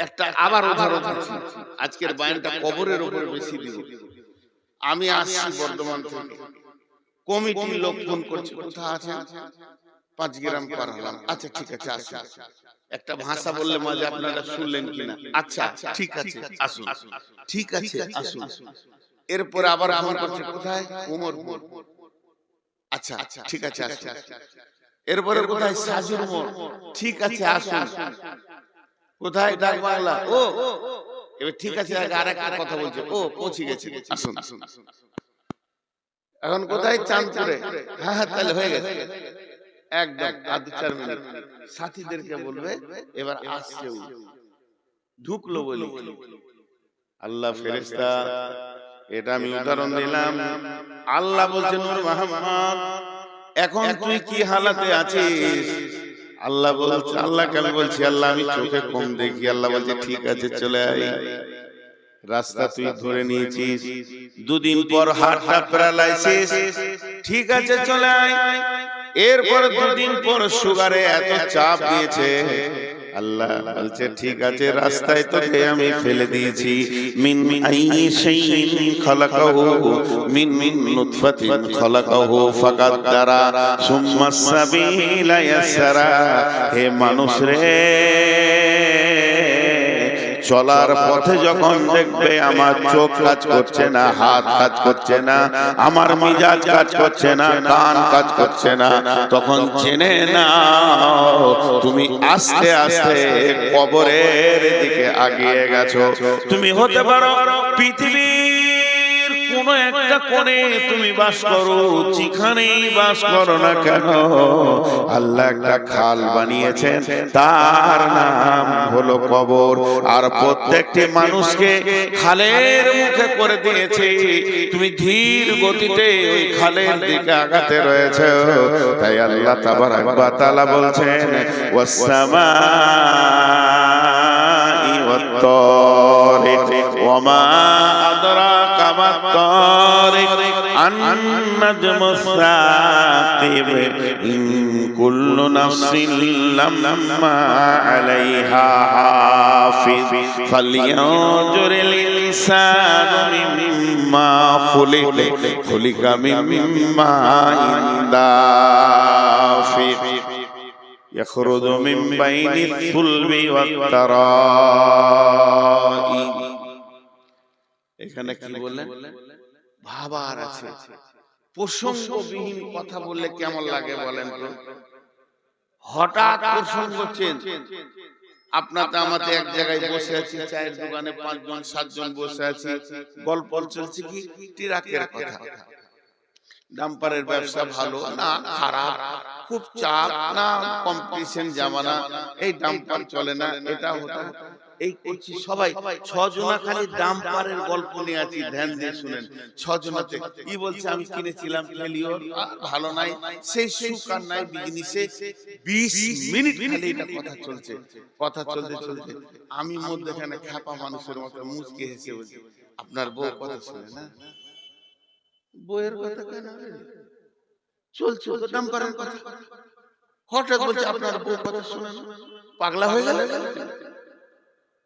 একটা আবার উদাহরণ দিচ্ছি, আজকের বয়ানটা কবরের উপরে বেশি দিব। আমি আসছি বর্ধমান থেকে, কমিটির লোক ফোন করছে, কোথায় আছেন? 5 গ্রাম পার হলাম। আচ্ছা ঠিক আছে আসুন। একটা ভাষা বললে মাঝে আপনারা শুনলেন কিনা? আচ্ছা ঠিক আছে আসুন, ঠিক আছে আসুন। এরপরে আবার ফোন করছে, কোথায়? উমরপুর। আচ্ছা ঠিক আছে আসুন। এরপরে কোথায়? সাজুর মোড়। ঠিক আছে আসুন। কোথায়? ডাক বাংলা। ও এবার ঠিক আছে, আর একটা কথা বলছে, ও পৌঁছে গেছে আসুন। এখন কোথায়? চাঁদপুরে। হ্যাঁ হ্যাঁ তাহলে হয়ে গেছে একদম আর 2-4 মিনিট। সাথীদেরকে বলবে এবার আসছে, ঢুকলো বলি। আল্লাহ ফেরেশতা, এটা আমি উদাহরণ দিলাম। আল্লাহ বলছেন, নূর মুহাম্মদ এখন তুই কি হালাতে আছিস? আল্লাহ বলছে, আল্লাহকে আমি বলছি, আল্লাহ আমি চোখে কম দেখি। আল্লাহ বলছে ঠিক আছে চলে আয়। রাস্তা তুই ধরে নিয়েছিস, 2 দিন পর হার্টটা প্যারালাইসিস, ঠিক আছে চলে আয়। এরপর 2 দিন পর সুগারে এত চাপ দিয়েছে। আল্লাহ বলছে ঠিক আছে, রাস্তায় তোকে আমি ফেলে দিয়েছি। মিন আইয়ি শাইইন খালাকাহু মিন নুতফাতিন খালাকাহু ফাকাদ্দারা সুম্মা সাবিলা ইয়াসরা। হে মানুষ রে, চলার পথে যখন দেখবে আমার চোখ কাজ করছে না, হাত কাজ করছে না, আমার মিজাজ কাজ করছে না, কান কাজ করছে না, তখন জেনে নাও তুমি আস্তে আস্তে কবরের দিকে এগিয়ে গেছো। তুমি হতে পারো পৃথিবীর কোন একটা কোণে তুমি বাস করো, যেখানেই বাস করো না কেন, আল্লাহ একটা খাল বানিয়েছেন, তার নাম হলো কবর। আর প্রত্যেকটি মানুষকে খালের মুখে করে দিয়েছে। তুমি ধীর গতিতে ওই খালের দিকে আগাতে রয়েছে। তাই আল্লাহ তাবারাক ওয়া তাআলা বলছেন, ওয়াস সামাই ওয়াত তারিক ওয়া মা আদরাকা মাত তারিক আন-নাজমুস সাকিব ইন কুল্লু নাফসিন লাম্মা আলাইহা হাফিজ ফালইয়ানজুরিল ইনসানু মিম্মা খুলিকা মিম্মা ইনদাফিক ইয়াখরুজু মিন বাইনিস সুলবি ওয়াত তারাই। এখানে কি বললেন? ভাবার আছে, প্রসঙ্গবিহীন কথা বললে কেমন লাগে বলেন তো? হঠাৎ প্রসঙ্গ চেঞ্জ। আপনাতে আমাতে এক জায়গায় বসে আছি, চায়ের দোকানে 5 জন 7 জন বসে আছি, গল্প চলছে কি ট্রাকের কথা। ডাম্পারের ব্যবসা ভালো না খারাপ, খুব চাপ না কম্পিটিশন জামানা, এই ডাম্পার চলে না, এটা হতো এই করছি। সবাই 6 জনা খালি ডাম্পারের গল্প নিয়ে আছি, ধ্যান দিয়ে শুনেন। 6 জনাতে কি বলছে, আমি কিনেছিলাম ফেলিওর, ভালো নাই, সেই সুখ আর নাই বিজনেসে। 20 মিনিট খালি এটা কথা চলছে। কথা চলতে চলতে আমি মধ্যখানে খ্যাপা মানুষের মতো মুচকে হেসে বলছি, আপনার বউ কথা শুনে না? বইয়ের কথা কেন চলছে, তো ডাম্পারের কথা। হঠাৎ বলছে আপনার বউ কথা শুনে না, পাগলা হয়ে গেল।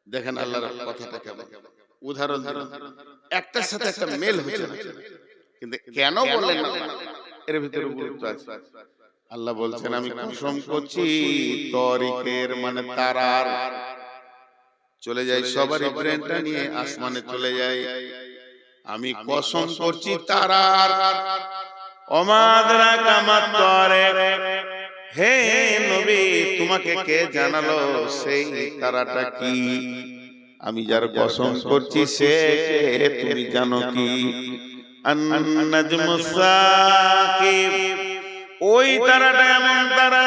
দেখেন আল্লাহর কথাটা কেমন, উদাহরণ দিলাম, একটার সাথে একটা মেল হচ্ছে না, কিন্তু কেন বললেন না এর ভিতরে গুরুত্ব আছে। আল্লাহ বলছেন, আমি কসম করছি তরিকের মানে তারার, চলে যায় সবারই ব্রেনটা নিয়ে আসমানে চলে যায়। আমি কসম করছি তারার। ওমাদরা কামাত তারিক, হে নবী তোমাকে কে জানালো সেই তারাটা কি? আমি যার কসম করছি সে কে তুমি জানো কি? আন-নাজমুস সাকিব, ওই তারাটা এমন তারা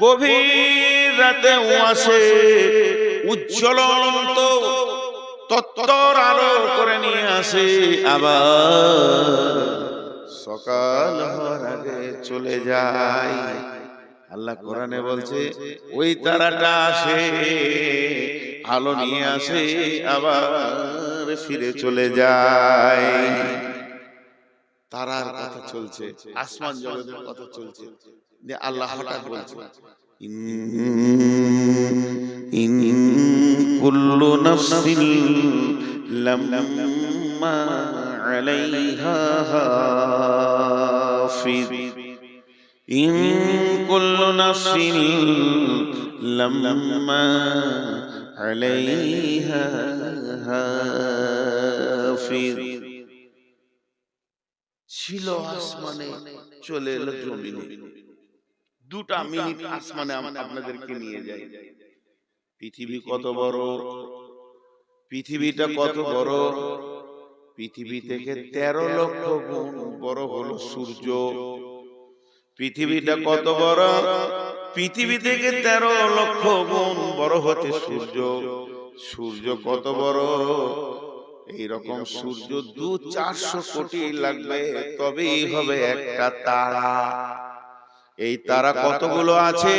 গভীর রাতে আসে, উজ্জ্বলন্ত তত্তর আলো করে নিয়ে আসে, আবার সকাল হওয়ার আগে চলে যায়। আল্লাহ কোরআনে বলছে ওই তারাটা আসে, আলো নিয়ে আসে, আবার ফিরে চলে যায়। তারার কথা চলছে, আসমান জগতের কথা চলছে, যে আল্লাহ হঠাৎ বলছে ইন কুল্লু নাফসিন লাম্মা আলাইহা হাফিজ ইন কুল্লু নাফসিন লাম্মা আলাইহা হাফিজ। ছিল আসমানে, চলে এলো জমিনে। 2টা মিনিট আসমানে আপনাদেরকে নিয়ে যাই। পৃথিবী কত বড়, পৃথিবীটা কত বড়, পৃথিবী থেকে 13 লক্ষ গুণ বড় হলো সূর্য। পৃথিবীটা কত বড়, পৃথিবী থেকে 13 লক্ষ গুণ বড় হচ্ছে সূর্য। সূর্য কত বড়, এইরকম সূর্য 200-400 কোটি লাগবে তবেই হবে একটা তারা। এই তারা কতগুলো আছে,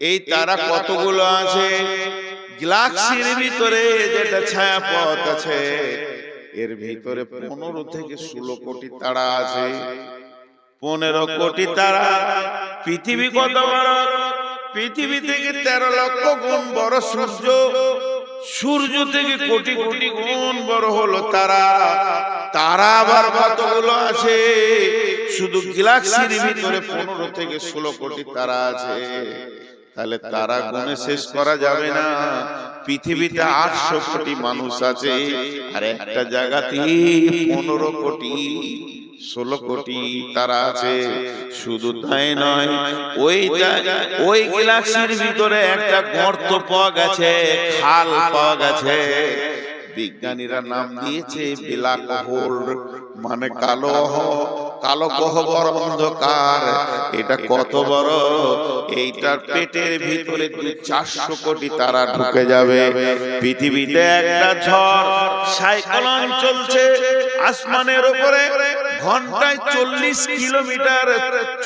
এই তারা কতগুলো আছে, গ্যালাক্সির ভিতরে যেটা ছায়াপথ আছে এর ভিতরে 15 থেকে 16 কোটি তারা আছে। 15 কোটি তারা। পৃথিবী কত বড়, পৃথিবী থেকে 13 লক্ষ গুণ বড় সূর্য। সূর্য থেকে কোটি কোটি গুণ বড় হলো তারা। তারা আবার কতগুলো আছে, শুধু গ্যালাক্সির ভিতরে 15 থেকে 16 কোটি তারা আছে। তাহলে তারা গুণে শেষ করা যাবে না। পৃথিবীতে 800 কোটি মানুষ আছে, আর একটা জায়গাতে 15 কোটি 16 কোটি তারা আছে। শুধু তাই নয়, ওই গ্যালাক্সির ভিতরে একটা গর্ত পাওয়া গেছে, খাল পাওয়া গেছে। বিজ্ঞানীরা নাম দিয়েছে ব্ল্যাক হোল, মানে কালো গহ্বর, অন্ধকার। এটা কত বড়, এইটার পেটের ভিতরে 400 কোটি তারা ঢুকে যাবে। পৃথিবীতে একটা ঝড় সাইক্লোন চলছে আসমানের উপরে, ঘন্টায় 40 কিলোমিটার,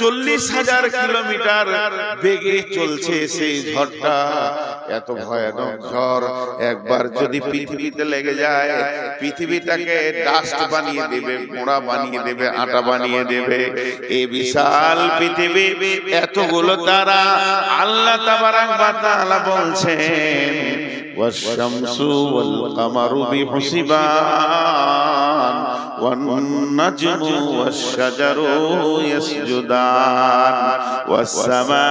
40,000 কিলোমিটার বেগে চলছে সেই ঝড়টা। এত ভয়ানক ঝড় একবার যদি পৃথিবীতে লেগে যায়, পৃথিবীটাকে ডাস্ট বানিয়ে দেবে, মোড়া বানিয়ে দেবে, আটা বানিয়ে দেবে। এই বিশাল পৃথিবী, এতগুলো তারা। আল্লাহ তাবারাক ওয়া তাআলা বলছেন ওয়াশ-শামসু ওয়াল কামারু বিহুসবান ওয়ান-নাজমু ওয়াশ-শাজারু ইয়াসজুদান ওয়াস-সামা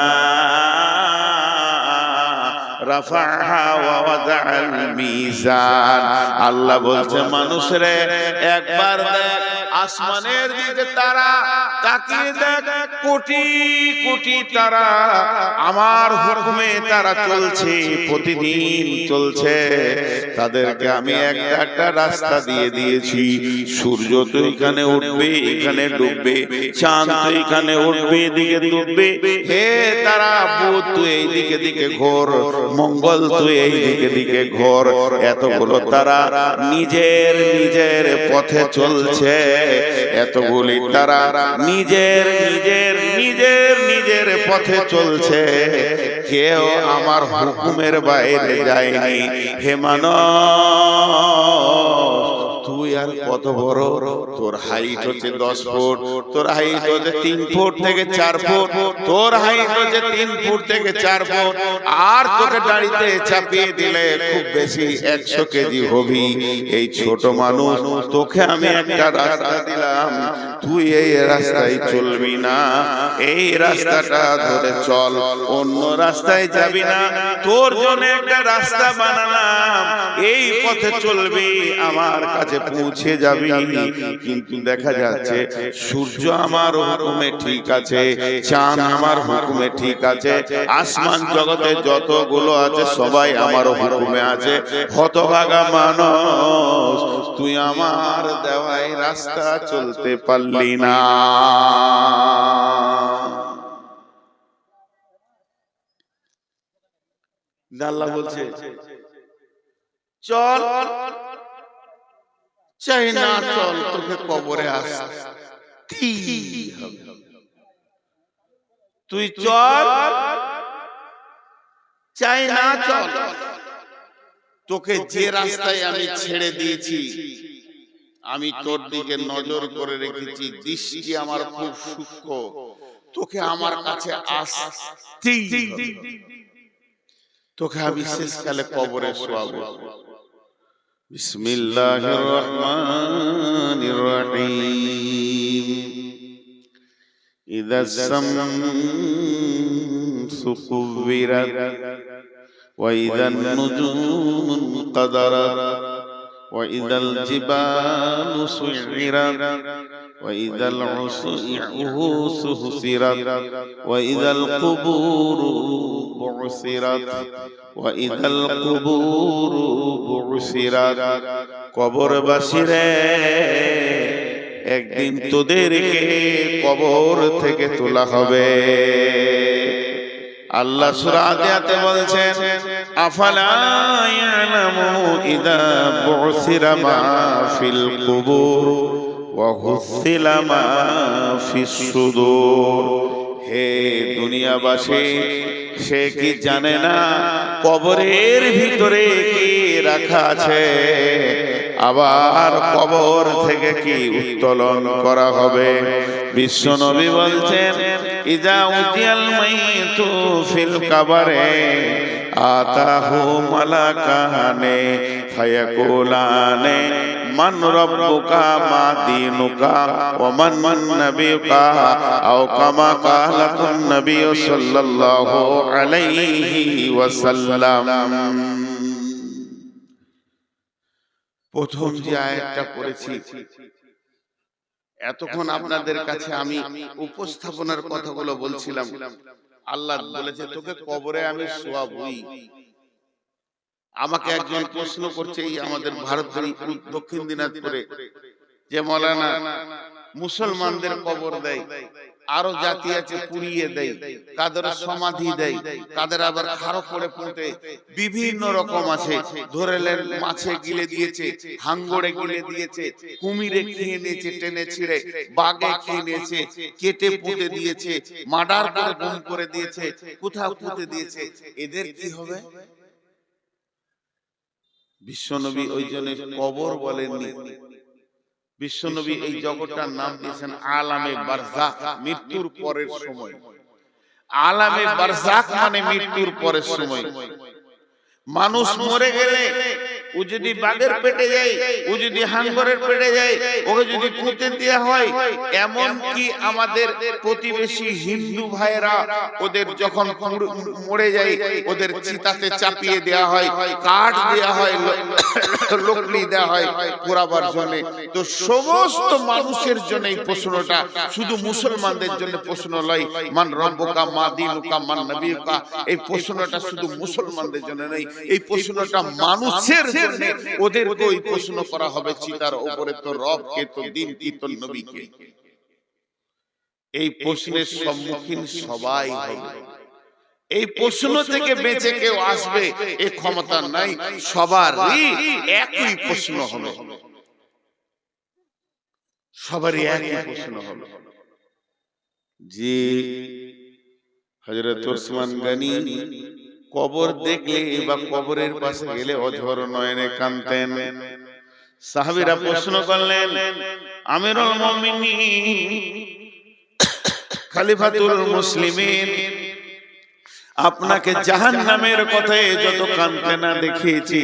রাফাহা ওয়া ওয়াদাআল মিজান। আল্লাহ বলছে মানুষরে একবার দেখ আসমানের দিকে, তারা তাকিয়ে দেখ, কোটি কোটি তারা আমার হুকুমে তারা চলছে, প্রতিদিন চলছে। তাদেরকে আমি একটা রাস্তা দিয়ে দিয়েছি। সূর্য তো এখানে উঠবে, এখানে ডুববে, চাঁদ তো এখানে উঠবে, এদিকে ডুববে। হে তারা, বুধ তুই এই দিকে ঘোর, মঙ্গল তুই এই দিকে ঘোর। এতগুলো তারা নিজের নিজের পথে চলছে। এতগুলি তারা নিজের নিজের নিজের নিজের পথে চলছে, কেউ আমার হুকুমের বাইরে যায়নি। হে মানব, তুই আর কত বড়, তোর হাইট হচ্ছে 10 ফুট, তোর হাইট হচ্ছে 3 ফুট থেকে 4 ফুট, তোর হাইট হচ্ছে 3 ফুট থেকে 4 ফুট। আর তোকে গাড়িতে চাপিয়ে দিলে খুব বেশি 100 কেজি হবি। এই ছোট মানুষ, তোকে আমি একটা রাস্তা দিলাম, তুই এই রাস্তায় চলবি না, এই রাস্তাটা ধরে চল, অন্য রাস্তায় যাবি না। তোর জন্য একটা রাস্তা বানালাম, এই পথে চলবি, আমার কাছে পৌঁছে যাবি। কিন্তু দেখা যাচ্ছে সূর্য আমার হুকুমে ঠিক আছে, চাঁদ আমার হুকুমে ঠিক আছে, আসমান জগতে যতগুলো আছে সবাই আমার হুকুমে আছে। হতভাগা মানুষ, তুই আমার দেওয়াই রাস্তা চলতে পারলি না। আল্লাহ বলছে চল, চাই না চল, তোকে কবরে আসতেই হবে। তুই চল, চাই না চল, তোকে যে রাস্তায় আমি ছেড়ে দিয়েছি, আমি তোর দিকে নজর করে রেখেছি, দৃষ্টি আমার খুব সূক্ষ্ম, তোকে আমার কাছে আসতেই হবে। তোকে আমি শেষকালে কবরে শোয়াবো। বিসমিল্লাহির রহমানির রহিম। ইযা শামসু কুবিরাত ওয়া ইযান নুজুমু কাদারাত ওয়া ইযাল জিবালু সুইরাত ওয়া ইযাল উসু হুসিরাত ওয়া ইযাল কুবুরু বুসিরাত ওয়া ইযাল কুবুরু বুসিরাত। কবরবাসীরে, একদিন তোদেরকে কবর থেকে তোলা হবে। আল্লাহ সূরা আদিয়াতে বলছেন, আফালা ইয়ালামু ইযা বুসিরা মা ফিল কুবুর ওয়া হুসিলা মা ফিস সুদূর। হে দুনিয়াবাসী, সে কি জানে না কবরের ভিতরে কি রাখা আছে, আবার কবর থেকে কি উত্তোলন করা হবে। বিশ্বনবী বলছেন, ইযা উতিয়াল মাইতু ফিল কাবারে আতাহু মালাকানে ফায়াকুলানে মান রাব্বুকা মা দীনুকা ওয়া মান নাবিয়ুকা আও কামা ক্বালাতুন নবী সাল্লাল্লাহু আলাইহি ওয়াসাল্লাম। প্রথম যে আয়াতটা পড়েছি, এতক্ষণ আপনাদের কাছে আমি উপস্থাপনার কথাগুলো বলছিলাম। আল্লাহ বলেছে তোকে কবরে আমি শোয়াবই। আমাকে একজন প্রশ্ন করছে, এই আমাদের ভারতের দক্ষিণ দিনাজপুরে যে মৌলানা মুসলমানদের কবর দেয়, আরো জাতি আছে পুড়িয়ে দেয়, কাদের সমাধি দেয়, কাদের আবার খারাপ করে পুঁতে, বিভিন্ন রকম আছে। ধরেলেন মাছে গিলে দিয়েছে, হাঙ্গড়ে গিলে দিয়েছে, কুমিরে খেয়ে নিয়েছে টেনে ছিঁড়ে, বাঘে খেয়ে নিয়েছে, কেটে পুঁতে দিয়েছে, মার্ডার করে গুম করে দিয়েছে, কোথাও পুঁতে দিয়েছে। এদের কি হবে? বিশ্বনবী ওই জন্য কবর বলেননি। বিশ্বনবী এই জগৎটার নাম দিয়েছেন আলামে বারজাখ, মৃত্যুর পরের সময়। আলামে বারজাখ মানে মৃত্যুর পরের সময়। মানুষ মরে গেলে ও যদি বাঘের পেটে যায়, ও যদি হাঙ্গরের পেটে যায়, ওকে যদি পুঁতে দেওয়া হয়, এমন কি আমাদের প্রতিবেশী হিন্দু ভাইরা ওদের যখন মরে যায় ওদের চিতাতে চাপিয়ে দেওয়া হয়, কাঠ দেওয়া হয়, লকড়ি দেওয়া হয় পোড়াবার জন্য। তো সমস্ত মানুষের জন্য এই প্রশ্নটা, শুধু মুসলমানদের জন্য প্রশ্ন নয়। মান রব্বুকা মা দীনুকা মান নবিয়ুকা, এই প্রশ্নটা শুধু মুসলমানদের জন্য নয়, এই প্রশ্নটা মানুষের জন্য। ওদেরকে ওই প্রশ্ন করা হবে চিতার উপরে, তো রব কে, তো দিন কি, তো নবী কে। এই প্রশ্নের সম্মুখীন সবাই হবে। এই প্রশ্ন থেকে বেঁচে কেউ আসবে এই ক্ষমতা নাই। সবারই একই প্রশ্ন হবে, সবারই একই প্রশ্ন হবে। জি হযরত ওসমান গনি কবর দেখলে বা কবরের পাশে গেলে অঝর নয়নে কাঁদতেন। সাহাবীরা প্রশ্ন করলেন, আমিরুল মুমিনিন, খলিফাতুল মুসলিমিন, আপনাকে জাহান্নামের কথায় যত কাঁদতে না দেখেছি,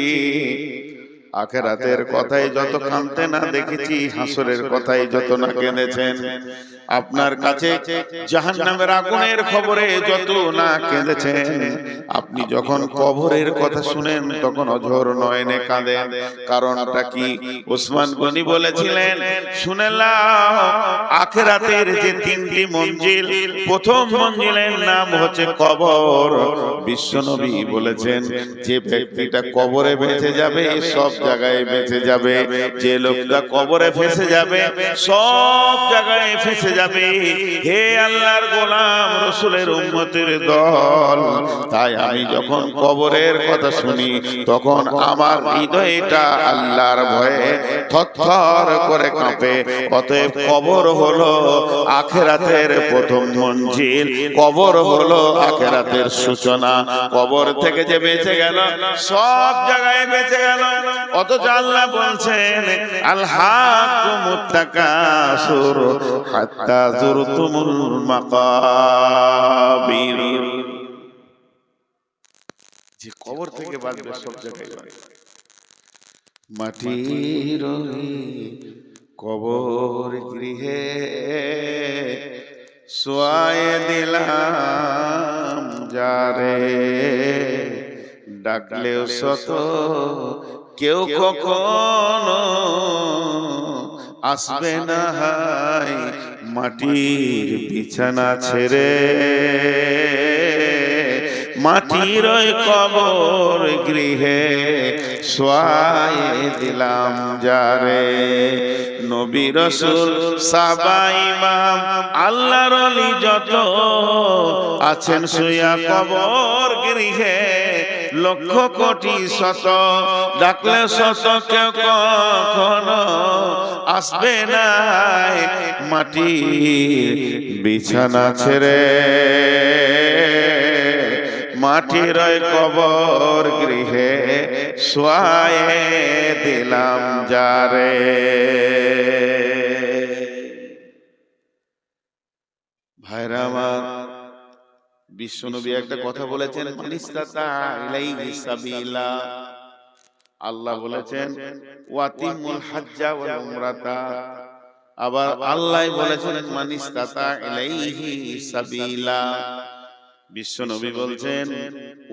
আখিরাতের কথায় যত কাঁদতে না দেখেছি, হাসরের কথায় যত না কেঁদেছেন, আপনার কাছে জাহান্নামের আগুনের খবরে যত না কেঁদেছেন, আপনি যখন কবরের কথা শুনেন তখন অঝর নয়নে কাঁদেন। কারণটা কি? ওসমান গনি বলেছিলেন, শুনে নাও, আখিরাতের যে তিনটি মঞ্জিল, প্রথম মঞ্জিলের নাম হচ্ছে কবর। বিশ্বনবী বলেছেন, যে ব্যক্তিটা কবরে বেঁচে যাবে সব জায়গায় বেঁচে যাবে, যে লোকটা কবরে ফেসে যাবে সব জায়গায় ফেসে যাবে। হে আল্লাহর গোলাম, রাসূলের উম্মতের দল, তাই আমি যখন কবরের কথা শুনি তখন আমার হৃদয়টা আল্লাহর ভয়ে থরথর করে কাঁপে। অতএব কবর হলো আখিরাতের প্রথম মঞ্জিল, কবর হলো আখিরাতের সূচনা। কবর থেকে যে বেঁচে গেল সব জায়গায় বেঁচে গেল। অথচ আল্লাহ বলছেন, আলহাকুমুত তাকাসুর হাত্তা যুরতুমুল মাকাবির। যে কবর থেকে বাঁচবে সব জায়গায় বাঁচবে। মাটির কবর গৃহে শোয়ায় দিলাম যারে, ডাকলেও শত কেউ কখনো আসবে না হায় মাটির বিছানা ছেড়ে, মাটির ওই কবর গৃহে শোয়ায়ে দিলাম যারে। নবী রাসূল সাহাবা ইমাম আল্লাহর ওলি যত আছেন শুয়া কবর গৃহে, লক্ষ কোটি শত ডাকলে শত কেউ কখনো আসবে না মাটির বিছানা ছেড়ে, মাটির ওই কবর গৃহে শোয়ায়ে দিলাম যারে। ভাইরা আমার, বিশ্বনবী একটা কথা বলেছেন, মানিস্তাতা ইলাইহি সাবিলা। আল্লাহ বলেছেন ওয়াতিমুল হাজ্জা ওয়াল উমরাতা। আবার আল্লাহ বলেছেন মানিস্তাতা ইলাইহি সাবিলা। বিশ্বনবী বলছেন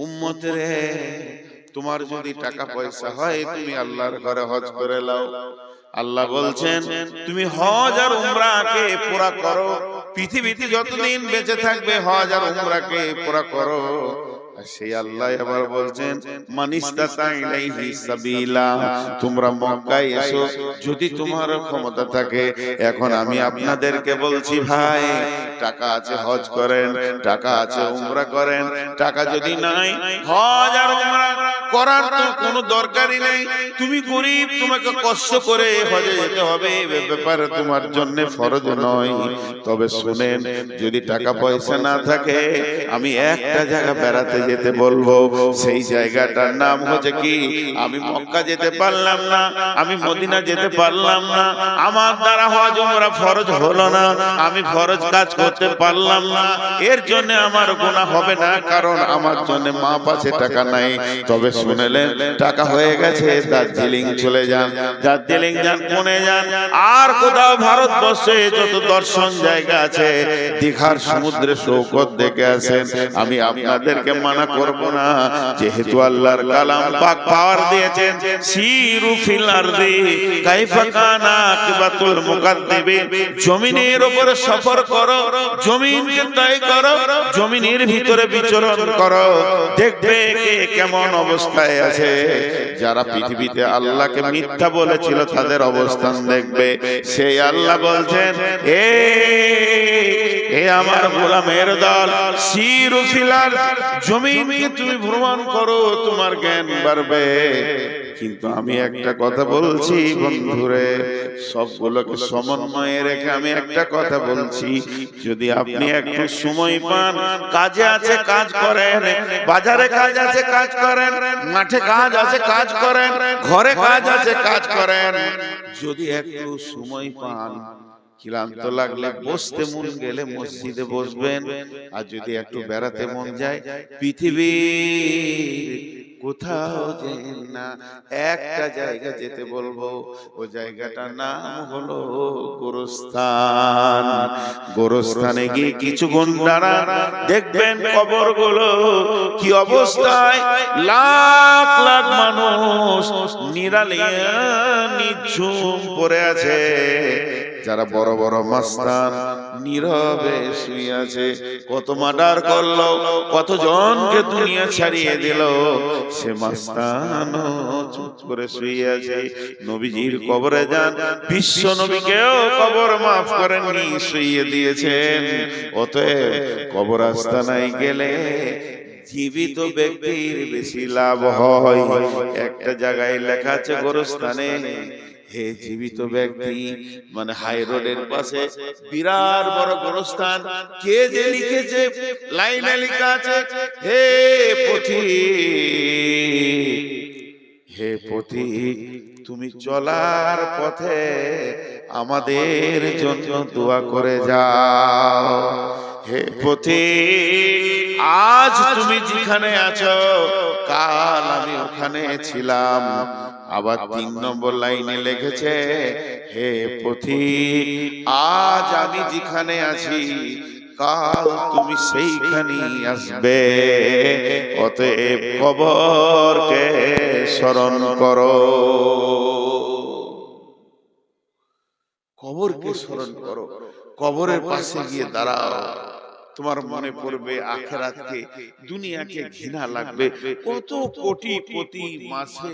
উম্মতেরে, তোমার যদি টাকা পয়সা হয় তুমি আল্লাহর ঘরে হজ করে নাও। আল্লাহ বলছেন তুমি হজ আর উমরাকে পুরা করো, পৃথিবীতে যতদিন বেঁচে থাকবে হজ আর উমরাকে পুরা করো। সেই আল্লাহ আবার বলছেন মানিস্তাতা ইলাইহি সাবিলা, তোমরা মক্কায় এসো যদি তোমার ক্ষমতা থাকে। এখন আমি আপনাদেরকে বলছি ভাই, টাকা আছে হজ করেন, টাকা আছে উমরা করেন, টাকা যদি নাই হজ আর উমরা করার তো কোনো দরকারই নেই। তুমি গরিব, তোমাকে কষ্ট করে হজে যেতে হবে, ব্যাপারে তোমার জন্য ফরজ নয়। তবে শুনেন, যদি টাকা পয়সা না থাকে আমি একটা জায়গা বেড়াতে যেতে বলবো, সেই জায়গাটার নাম হচ্ছে কি, আমি মক্কা যেতে পারলাম না, আমি মদিনা যেতে পারলাম না, আমার দ্বারা হজ উমরা ফরজ হলো না, আমি ফরজ কাজ করতে পারলাম না, এর জন্য আমার গুনাহ হবে না, কারণ আমার জন্য মা পাশে টাকা নাই। তবে শুনলেন টাকা হয়ে গেছে, দার্জিলিং চলে যান, দার্জিলিং যান, পুনে যান, আর কোথাও ভারতবর্ষে যত দর্শন জায়গা আছে, দীঘার সমুদ্রে সৈকত দেখে আসেন। আমি আপনাদেরকে মানা করব না, যেহেতু আল্লাহর কালাম পাক পাওয়ার দিয়েছেন, সিরু ফিল আরদি কাইফা কানা আকিবাতুল মুকাদ্দিবিন, জমিনের উপরে সফর করো, জমিনকে তয় করো, জমিনের ভিতরে বিচরণ করো, দেখবে কে কেমন অবস্থায় আছে। যারা পৃথিবীতে আল্লাহকে মিথ্যা বলেছিল তাদের অবস্থান দেখবে। সেই আল্লাহ বলছেন এ আমার গোলামের দল, সিরু ফিল আরদ, জমিনকে তুমি ভ্রমণ করো, তোমার জ্ঞান বাড়বে। কিন্তু আমি একটা কথা বলছি বন্ধুরে, সবগুলোকে সমন্বয়ে রেখে আমি একটা কথা বলছি, যদি আপনি একটু সময় পান, কাজে আছে কাজ করেন, বাজারে কাজ আছে কাজ করেন, মাঠে কাজ আছে কাজ করেন, ঘরে কাজ আছে কাজ করেন, যদি একটু সময় পান, ক্লান্ত লাগলে বসতে মন গেলে মসজিদে বসবেন, আর যদি একটু বেড়াতে মন যায় পৃথিবীর কোথাও যেন না, একটা জায়গা যেতে বলবো, ও জায়গাটার নাম হলো গোরস্থান। গোরস্থানে গিয়ে কিছুক্ষণ দাঁড়ান, দেখবেন কবরগুলো কি অবস্থায়, লাখ লাখ মানুষ নিরালিয়া নিঝুম পড়ে আছে। যারা বড় বড় মাস্তান নীরবে শুয়ে আছে, কত মার্ডার করলো, কত জনকে দুনিয়া ছাড়িয়ে দিল, সে মাস্তান চুপ করে শুয়ে আছে। নবীজির কবরে যান, বিশ্ব নবীকেও কবর মাফ করেননি, শুইয়ে দিয়েছেন। অতএব কবর আস্তানায় গেলে জীবিত ব্যক্তির বেশি লাভ হয়। একটা জায়গায় লেখা আছে গোরস্থানে, হে জীবিত ব্যক্তি, মানে হাই রোডের পাশে বিরাট বড় গোরস্থান, কে যে লিখেছে, লাইনে লেখা আছে, হে পথিক, হে পথিক, তুমি চলার পথে আমাদের জন্য দোয়া করে যাও। হে পথিক, আজ তুমি যেখানে আছো কাল আমি ওখানে ছিলাম। আবার 3 নম্বর লাইনে লিখেছে, হে পথিক আজ আমি যেখানে আছি কাল তুমি সেইখানেই আসবে। অতএব কবরকে স্মরণ করো, কবরকে স্মরণ করো। কবরের পাশে গিয়ে দাঁড়াও, তোমার মনে পড়বে আখিরাতকে, দুনিয়াকে ঘৃণা লাগবে। কত কোটিপতি মাসে,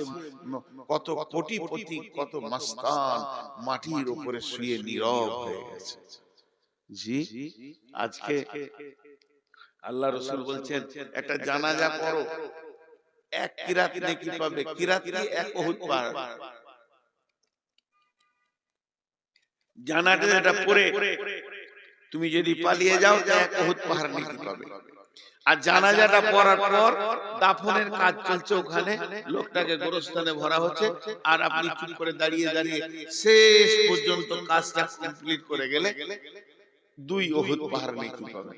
কত কোটিপতি, কত মাস্তান মাটির উপরে শুয়ে নীরব হয়ে গেছে। জি, আজকে আল্লাহ রাসূল বলছেন একটা জানাজা পড়ো, 1 কিরাত নেকি পাবে। কিরাত কি? 1 উহুদ পাহাড়। জানাজাটা পড়ে তুমি যদি পালিয়ে যাও 1 উহুদ পাহাড় নেকি পাবে। আর জানাজাটা পড়ার পর দাফনের কাজ চলছে, ওখানে লোকটাকে গোরস্থানে ভরা হচ্ছে, আর আপনি চুপ করে দাঁড়িয়ে দাঁড়িয়ে শেষ পর্যন্ত কাজটা কমপ্লিট করে গেলে 2 উহুদ পাহাড় নেকি পাবে।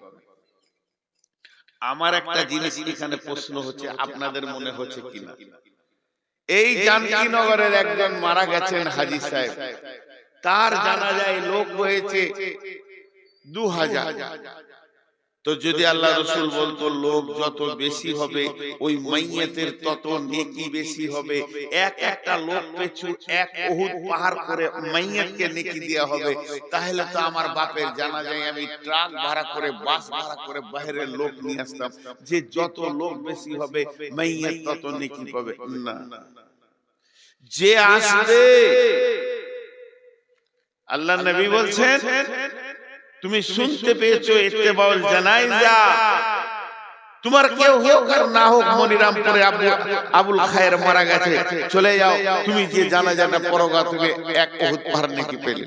আমার একটা জিনিস এখানে প্রশ্ন হচ্ছে, আপনাদের মনে হচ্ছে কিনা, এই জানকীনগরের একজন মারা গেছেন হাজী সাহেব, তার জানাজায় লোক হয়েছে 2000। তো যদি আল্লাহ রাসূল বলতো লোক যত বেশি হবে ওই মাইয়াতের তত নেকি বেশি হবে, একটা লোক পিছু 1 উহুদ পাহাড় করে মাইয়াতকে নেকি দেয়া হবে, তাহলে তো আমার বাপের জানাজায় আমি ট্রাক ভাড়া করে, বাস ভাড়া করে বাইরের লোক নিয়ে আসতাম, যে যত লোক বেশি হবে মাইয়াত তত নেকি পাবে। না, যে আসবে, আল্লাহ নবী বলছেন তুমি শুনতে পেয়েছো ইত্তেবাউল জানাইজা, তোমার কেউ হোক আর না হোক, মনিরামপুরে আবুল খায়ের মারা গেছে, চলে যাও, তুমি যে জানাজাটা পড়োগা তুমি 1 উহুদ পাহাড় নেকি পেলে।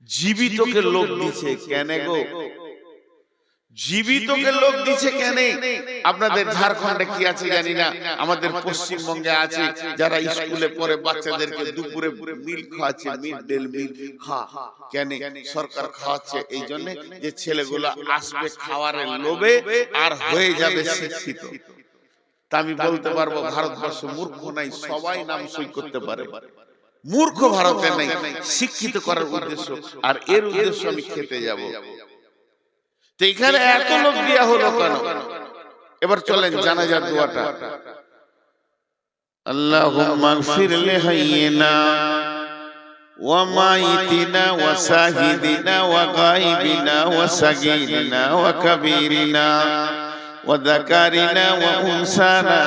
জীবিতকে লোক দিছে কেন গো? জীবিতকে লোক দিছে কেন? আপনাদের ঝাড়খণ্ডে কি আছে জানি না, আমাদের পশ্চিমবঙ্গে আছে, যারা স্কুলে পড়ে বাচ্চাদেরকে দুপুরে মিল খাওয়াচ্ছে, মিড ডে মিল। কেন সরকার খাওয়াচ্ছে? এই জন্য যে ছেলেগুলো আসবে খাওয়ারের লোভে আর হয়ে যাবে শিক্ষিত। তা আমি বলতে পারবো ভারতবর্ষ মূর্খ নাই, সবাই নাম সই করতে পারে। মূর্খ ভারতে নাই, শিক্ষিত করার উদ্দেশ্য, আর এর উদ্দেশ্য আমি খেতে যাব। তো এখানে এত লোক দেয়া হলো কেন? এবার চলেন জানাজার দোয়াটা। আল্লাহুম্মা গফির লিহাইয়িনা ওয়া মাইতিনা ওয়া শাহিদিনা ওয়া গায়বিনা ওয়া সাগীরিনা ওয়া কাবীরিনা ওয়া যাকারিনা ওয়া উনসানা।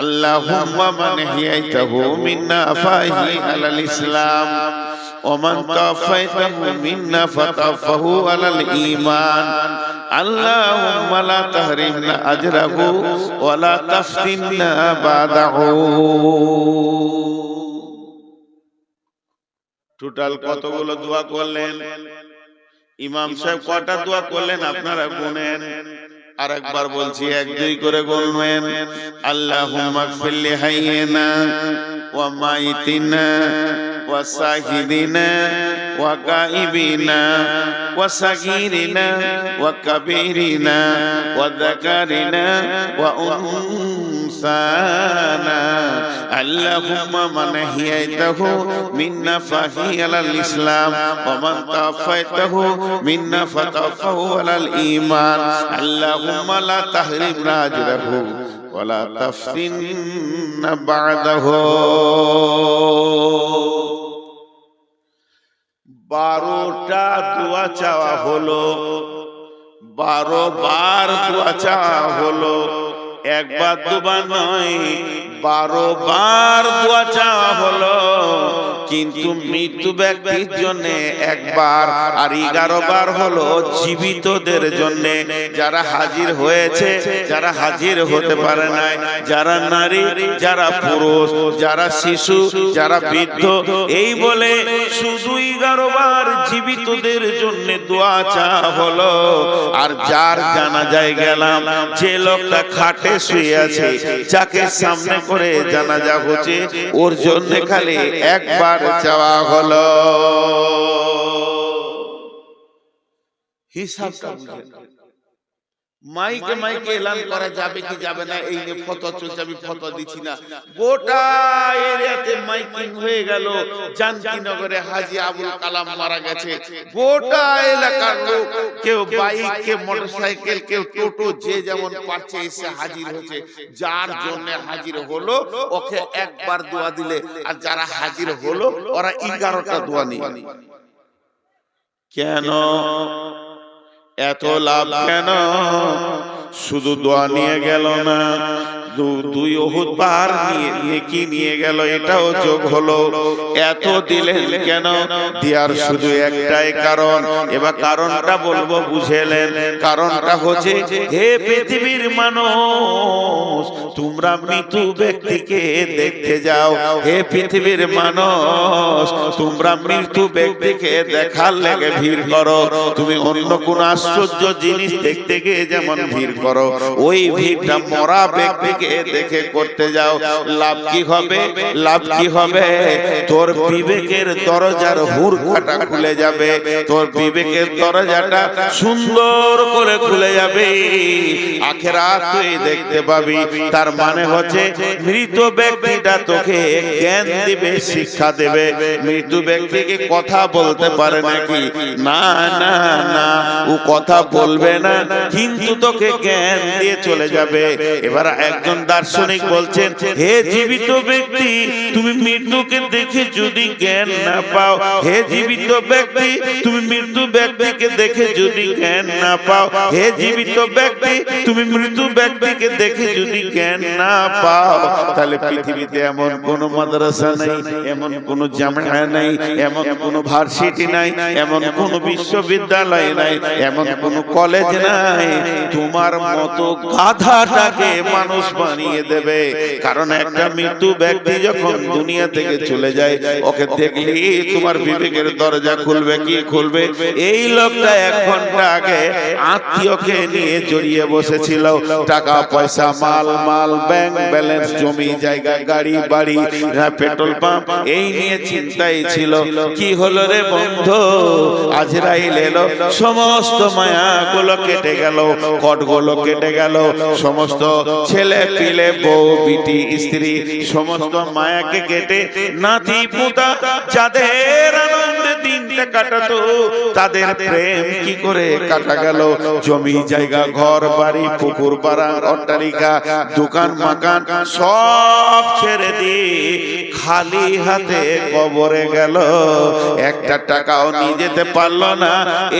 আল্লাহুম্মা মান হিয়াইতাহু মিন্না ফাহি আলাল ইসলাম ওয়া মান তাওফাইতাহু মিন্না ফাতাফাহু আলাল ঈমান। আল্লাহুম্মা লা তাহরিমনা আজরাহু ওয়া লা তাফতিননা বাদাহু। টোটাল কতগুলো দোয়া করলেন? ইমাম সাহেব কয়টা দোয়া করলেন আপনারা গুনেন। আর একবার বলছি, 1-2 করে গুনবেন। আল্লাহুম্মা গফির লিহাইয়িনা ওয়া মাইতিনা ওয়া শাহিদিনা ওয়া গায়বিনা ওয়া সাগীরিনা ওয়া কাবীরিনা ওয়া যাকারিনা ওয়া উনসানা। আল্লাহুম্মা মান হিয়াইতাহু মিন্না ফাহি আলাল ইসলাম ওয়া মান তাওফাইতাহু মিন্না ফাতাফাহু আলাল ঈমান। আল্লাহুম্মা লা তাহরিমনা আজরাহু ওয়া লা তাফতিননা বা'দাহু। 12টা দোয়া চাওয়া হলো, 12 বার দোয়া চাওয়া হলো, একবার দুবার নয়, 12 বার দোয়া চাওয়া হলো। কিন্তু মৃত্যু ব্যক্তির জন্য একবার, আর 11 বার হলো জীবিতদের জন্য, যারা হাজির হয়েছে, যারা হাজির হতে পারে নাই, যারা নারী, যারা পুরুষ, যারা শিশু, যারা বৃদ্ধ, এই বলে শুধু 11 বার জীবিতদের জন্য দোয়া চাওয়া হলো। আর যার জানাজায় গেলাম, যে লোকটা খাটে শুয়ে আছে, যাকে সামনে করে জানাজা হচ্ছে, ওর জন্য খালি একবার চাওয়া হলো। হিসাবটা বুঝেন। মাইকে মাইকে এলান করা যাবে কি যাবে না এই নিয়ে ফতোয়া চলছে, আমি ফতোয়া দিচ্ছি না। গোটা এরিয়াতে মাইকিং হয়ে গেল, জানকীনগরে হাজী আবুল কালাম মারা গেছে। গোটা এলাকার লোক, কেউ বাইক, কেউ মোটরসাইকেল, কেউ টোটো, যে যেমন পারছে এসে হাজির হচ্ছে। যার জন্য হাজির হলো ওকে একবার দোয়া দিলে, আর যারা হাজির হলো ওরা 11টা দোয়া নিয়ে। কেন এত লাভ? কেন শুধু দোয়া নিয়ে গেল না, দুই উহুদ পাহাড় নেকি নিয়ে গেল, এটাও যোগ হলো। এত দিলেন কেন? দেওয়ার শুধু একটাই কারণ, এবার কারণটা বলবো, বুঝেলেন? কারণটা হচ্ছে, হে পৃথিবীর মানুষ, তোমরা মৃত্যু ব্যক্তিকে দেখতে যাও। হে পৃথিবীর মানুষ, তোমরা মৃত্যু ব্যক্তিকে দেখার লেগে ভিড় করো। তুমি অন্য কোন আশ্চর্য জিনিস দেখতে গিয়ে যেমন ভিড় করো, ওই ভিড়টা মরা ব্যক্তিকে দেখে করতে যাও। লাভ কি হবে? লাভ কি হবে? তোর বিবেকের দরজার হুর কাটা খুলে যাবে, তোর বিবেকের দরজাটা সুন্দর করে খুলে যাবে, আখিরাত তুই দেখতে পাবি। তার মানে হচ্ছে মৃত ব্যক্তিটা তোকে জ্ঞান দিবে, শিক্ষা দেবে। মৃত ব্যক্তিকে কথা বলতে পারে নাকি? না না না, ও কথা বলবে না, কিন্তু তোকে জ্ঞান দিয়ে চলে যাবে। এবার একজন দার্শনিক বলছেন, হে জীবিত ব্যক্তি, তুমি মৃত্যুকে দেখে যদি জ্ঞান না পাও, হে জীবিত ব্যক্তি, তুমি মৃত্যু ব্যক্তিকে দেখে যদি জ্ঞান না পাও, হে জীবিত ব্যক্তি, তুমি মৃত্যু ব্যক্তিকে দেখে যদি জ্ঞান না পাও, তাহলে পৃথিবীতে এমন কোন মাদ্রাসা নাই, এমন কোন জামিয়া নাই, এমন কোন ভার্সিটি নাই, এমন কোন বিশ্ববিদ্যালয় নাই, এমন কোন কলেজ নাই তোমার মতো গাধাটাকে মানুষ বানিয়ে দেবে। কারণ একটা মৃত্যু ব্যক্তি যখন দুনিয়া থেকে চলে যায়, ওকে দেখলে তোমার বিবেকের দরজা খুলবে কি খুলবে? এই লোকটা 1 ঘন্টা আগে আত্মীয়কে নিয়ে জড়িয়ে বসেছিল, টাকা পয়সা, মাল মাল, ব্যাংক ব্যালেন্স, জমি জায়গা, গাড়ি বাড়ি, পেট্রোল পাম্প, এই নিয়ে চিন্তাই ছিল। কি হলো রে বন্ধু? আজরাইল এলো, সমস্ত মায়াগুলো কেটে গেল, কটগুলো কেটে গেল, সমস্ত ছেলে পিলে, বউ বিটি, স্ত্রী, সমস্ত মায়াকে কেটে নাতি পুতা যাদের আনন্দে দিনটা কাটাতো, তাদের প্রেম কি করে কাটা গেল? জমি জায়গা, ঘর বাড়ি, পুকুর পাড়া, অট্টালিকা, দোকান মাকান সব ছেড়ে দিয়ে খালি হাতে কবরে গেল, একটা টাকাও নিয়ে যেতে পারলো না।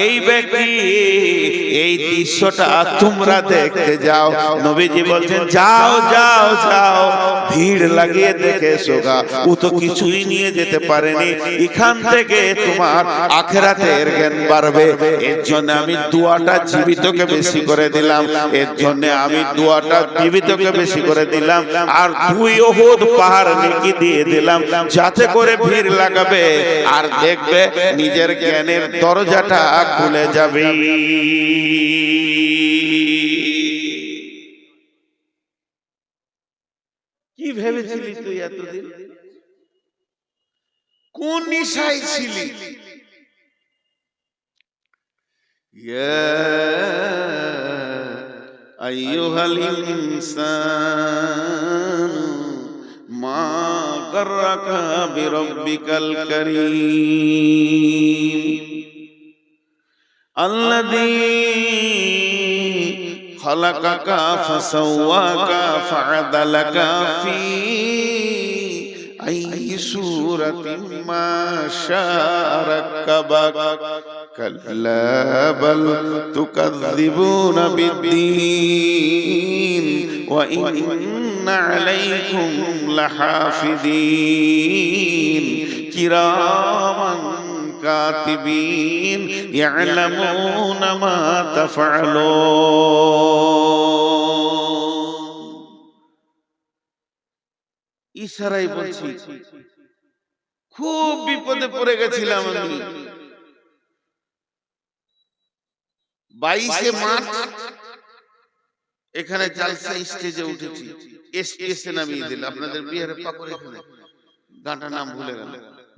এই ব্যক্তি, এই দৃশ্যটা তোমরা দেখতে যাও। নবীজি বলছেন, যাও যাও যাও, ভিড় লাগিয়ে দেখে এসোগা। ও তো কিছুই নিয়ে যেতে পারেনি, এখান থেকে তোমার আখিরাতের জ্ঞান বাড়বে। এর জন্য আমি দোয়াটা জীবিতকে বেশি করে দিলাম, এর জন্য আমি দোয়াটা জীবিতকে বেশি করে দিলাম, আর 2 উহুদ পাহাড় নেকি দিয়ে দিলাম, যাতে করে ভিড় লাগাবে আর দেখবে নিজের জ্ঞানের দরজাটা খুলে যাবে। কি ভেবেছিলি তুই এতদিন? কোন নিশায় ছিলি? ইয়া আইয়ুহাল ইনসান মা গাররাকা বিরাব্বিকাল কারীম আল্লাযী খালাকাকা ফাসাওয়াকা ফাআদালাকা ফি আইয়ি সূরাতিন মা শাআ রাক্কাবাক কাল্লা বাল তুকাযযিবুনা বিদ্দীন ওয়া ইন্না আলাইকুম লাহাফিযীন কিরামান কাতিবিন ইয়ালামুনা মা তাফআলুন। ইশারায় বলছি, খুব বিপদে পড়ে গেছিলাম আমি। 22 মার্চ এখানে জালসা স্টেজে উঠেছি, এসপিএসে নামিয়ে দিল। আপনাদের বিহারে পাকুড়, এখানে গানটা নাম ভুলে গেল,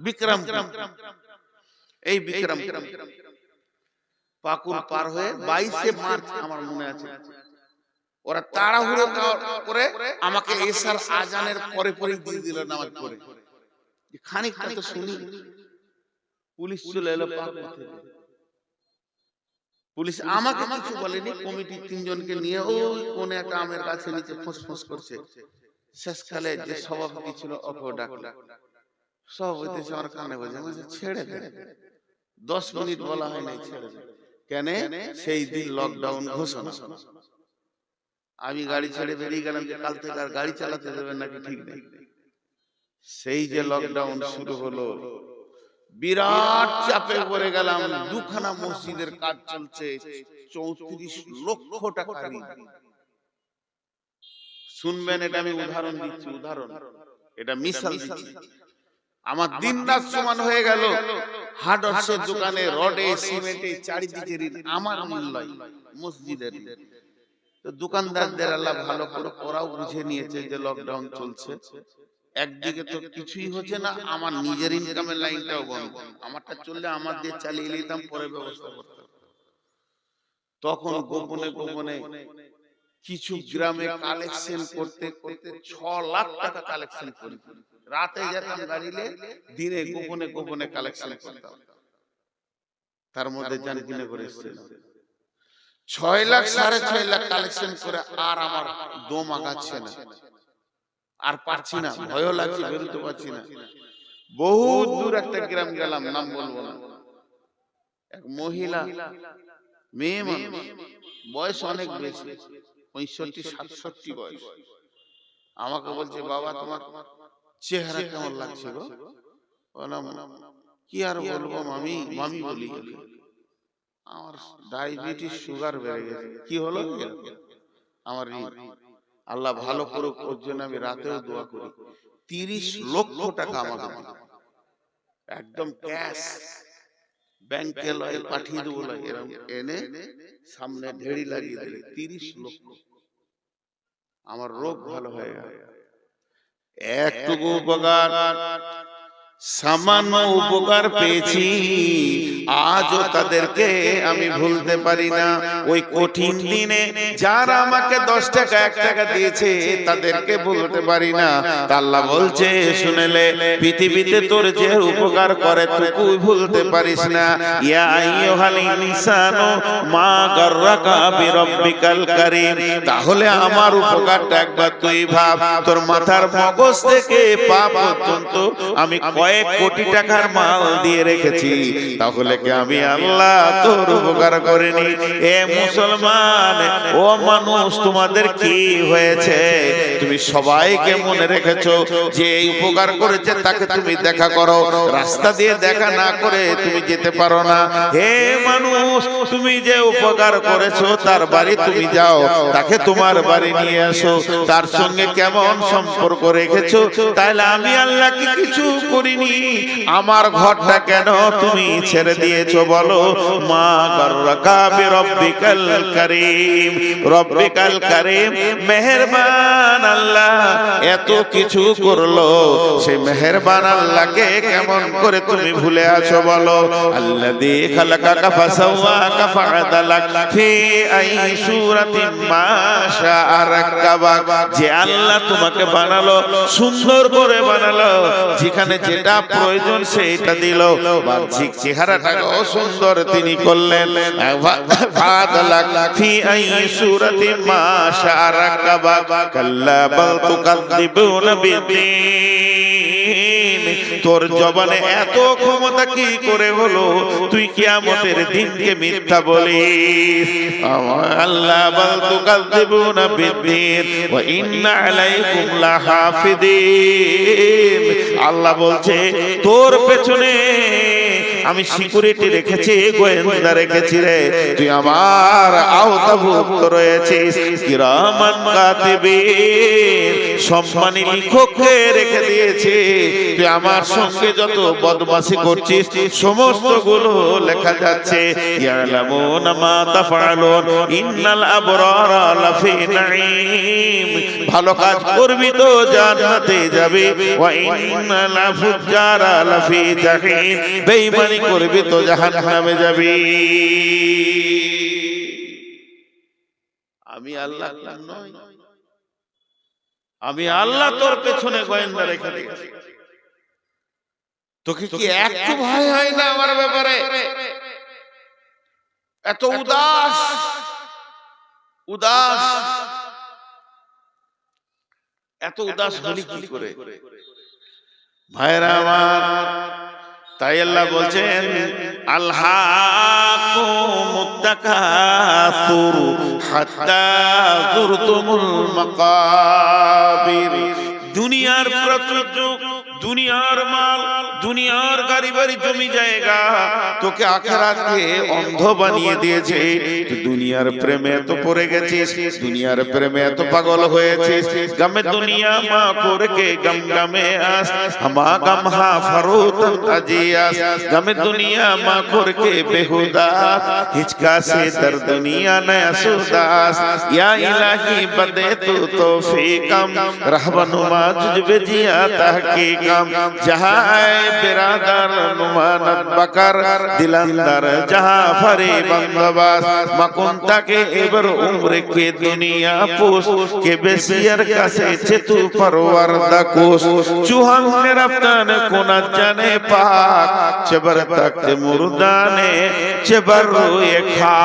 বিক্রম, এই বিক্রম। পাকুড় পার হয়ে 22শে মার্চ আমার মনে আছে, ওরা তাড়াহুড়ো করে আমাকে এশার আজানের পরে পরে দিয়ে দিল নামাজ পড়ে। খানিকটা তো শুনি, পুলিশ চলে এলো পাকুড় থেকে। পুলিশ আমাকে কিছু বলেনি, কমিটি 3 জনকে নিয়ে ওই কোনে একটা আমের গাছে নিচে ফোঁস করছে। শেষকালে যে সভাপতি ছিল ওকে ডাকলো, সভাপতি আমার কানে বলছে ছেড়ে দে, 10 মিনিট বলা হয় নাই, ছেড়ে দে। কেন? সেই দিন লকডাউন ঘোষণা। আমি গাড়ি ছেড়ে বেরিয়ে গেলাম যে কাল থেকে আর গাড়ি চালাতে দেবেন নাকি ঠিক নেই। সেই যে লকডাউন শুরু হলো, বিরাট চাপে পড়ে গেলাম। 2খানা মসজিদের কাজ চলছে, 34 লক্ষ টাকা ঋণ। শুনবেন, এটা আমি উদাহরণ দিচ্ছি, উদাহরণ, এটা মিসাল দিচ্ছি। আমার দিন রাত সমান হয়ে গেল। হার্ডওয়্যারের দোকানে রডে সিমেন্টে চারিদিকে ঋণ, আমার ঋণ নয়, মসজিদের ঋণ। তো দোকানদারদের আল্লাহ ভালো করে ওরাও বুঝে নিয়েছে যে লকডাউন চলছে, একদিকে তো কিছুই হচ্ছে না, আমার নিজের ইনকামের লাইনটাও বন্ধ। আমারটা চললে আমার দিয়ে চালিয়ে নিতাম, পরে ব্যবস্থা করতাম। তখন গোপনে গোপনে কিছু গ্রামে কালেকশন করতে করতে 6 লাখ টাকা কালেকশন করি। রাতে যেতাম গাড়িলে, দিনে গোপনে গোপনে কালেকশন করতাম। তার মধ্যে জান কিনে করে এসেছিলাম 6 লাখ 6.5 লাখ কালেকশন করে, আর আমার দম আগাচ্ছে না, আর পারছি না, ভয় লাগছে, বেরোতে পারছি না। বহুত দূর একটা গ্রাম গেলাম, নাম বলবো না। এক মহিলা, মেয়ে মানুষ, বয়স অনেক বেশি, 65-67 বয়স। আমাকে বলছে, বাবা তোমার চেহারা কেমন লাগছে গো? বললাম, কি আর বলবো মামি, মামি বলি, আমার ডায়াবেটিস সুগার বেড়ে গেছে। কি হলো? আমার আল্লাহ ভালো করুক, ওর জন্য আমি রাতেও দোয়া করি। 30 লক্ষ টাকা আমাকে একদম ক্যাশ ব্যাংকে লয় পাঠিয়ে দেবো, এরকম এনে সামনে ঢেড়ি লাগিয়ে দিলে 30 লক্ষ। আমার রোগ ভালো হয়ে গেল। একটুকু উপকার, সামান্য উপকার পেয়েছি, আজও তাদেরকে আমি ভুলতে পারি না। ওই কঠিন দিনে যারা আমাকে 10 টাকা 1 টাকা দিয়েছে তাদেরকে ভুলতে পারি না। আল্লাহ বলছে, শুনেলে পৃথিবীতে তোর যে উপকার করে তুই ভুলতে পারিস না। ইয়া আইয়ুহাল ইনসানু মা গাররাকা বিরাব্বিকাল কারীম। তাহলে আমার উপকারটা একবার তুই ভাব। তোর মাথার মগজ থেকে পা পর্যন্ত আমি কয়েক কোটি টাকার মাল দিয়ে রেখেছি, তাহলে কি আমি আল্লাহ তোর উপকার করিনি? এ মুসলমান, ও মানুষ, তোমাদের কি হয়েছে? তুমি সবাইকে মনে রেখেছো যে এই উপকার করেছে তাকে তুমি দেখা করো, রাস্তা দিয়ে দেখা না করে তুমি যেতে পারো না। হে মানুষ, তুমি যে উপকার করেছো তার বাড়ি তুমি যাও, তাকে তোমার বাড়ি নিয়ে আসো, তার সঙ্গে কেমন সম্পর্ক রেখেছো? তাহলে আমি আল্লাহ কি কিছু করিনি? আমার ঘরটা কেন তুমি ছেড়ে দিয়েছো বলো? মা গাররাকা বিরাব্বিকাল কারীম। রব্বিকাল কারীম, মেহেরবান আল্লাহ এত কিছু করলো, সেই মেহেরবান আল্লাহকে কেমন করে তুমি ভুলে আছো বলো? আল্লাযী খালাকাকা ফাসাওয়াকা ফাআদালাক ফি আই সূরাতিন মা শাআ রাক্কাবাক। যে আল্লাহ তোমাকে বানালো, সুন্দর করে বানালো, যেখানে যেটা প্রয়োজন সেইটা দিল, বাহ্যিক চেহারাটাও সুন্দর তিনি করলেন। ফাআদালাক ফি আই সূরাতিন মা শাআ রাক্কাবাক। কাল্লা বাল তুকাযযিবুনা বিদ্দীন। তোর জবানে এত ক্ষমতা কি করে হলো তুই কিয়ামতের দিনকে মিথ্যা বলিস? আল্লাহ বাল তুকাযযিবুনা বিদ্দীন ওয়া ইন্না আলাইকুম লাহাফিদিন। আল্লাহ বলছে, তোর পেছনে আমি সিকিউরিটি রেখেছি, গোয়েন্দা রেখেছি রে, তুই আমার আওতাভুক্ত রয়েছিস। কিরামান কাতিবিন, সম্মানী লিখককে রেখে দিয়েছে। তুই আমার সঙ্গে যত বদমাশি করছিস সমস্ত গুলো লেখা যাচ্ছে। ইয়ালামুনা মা তাফআলুন ইন্নাল আবরারা লাফি নাঈম। ভালো কাজ করবি তো জান্নাতে যাবে, ওয়া ইন্নাল ফুজ্জারা লাফি জাহিম। বেঈমানি করবি তো জাহান্নামে যাবি। আমি আল্লাহ নই, আমি আল্লাহ তোর পেছনে গোয়েন্দা রেখে দিয়েছি। তোকে কি একটু ভয় হয় না আমার ব্যাপারে? এত উদাস উদাস এত উদাস হলি কি করে ভাইরা আমার? তাই আল্লাহ বলছেন আলহাকুমুত তাকাসুর হাত্তা যুরতুমুল মাকাবির। দুনিয়ার প্রাচুর্য, দুনিয়ার মাল, দুনিয়ার গাড়ি বাড়ি জমি জায়গা তোকে আখিরাতকে অন্ধ বানিয়ে দিয়েছে। তুই দুনিয়ার প্রেমে এত পড়ে গেছিস, দুনিয়ার প্রেমে এত পাগল হয়েছিস। গামে দুনিয়া মা করকে গম গমে আস, হামা গম হা ফরুতন আজিয়াস। গামে দুনিয়া মা করকে বেহুদাস, হিচকা সে দর দুনিয়া নয়া সুদাস। ইয়া ইলাহি বদে তু তৌফিকম, रहबनुमा जुजबे जिया तहकीकम। जहाँ बिरादर नुमानत बकर, दिलंदर जहाँ फरे बंदोबस्त। मकुंता के एबर उम्र के दुनिया पोस के बेसियर कसे चेतु परवरदा कोस। चूहन ने रफ्तान कोना जाने पाक, चबर तक मुर्दाने चबर रोए खा।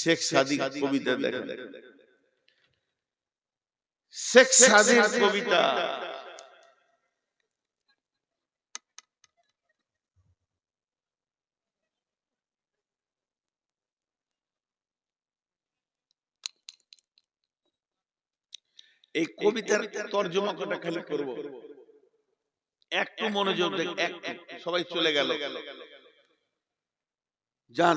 শেখ সাদিক কবিতা দেখেন, শেখ সাদির কবিতা। এই কবিতার তর্জমা কটা খালি করব, একটু মনোযোগ দেখ। সবাই চলে গেল, জান।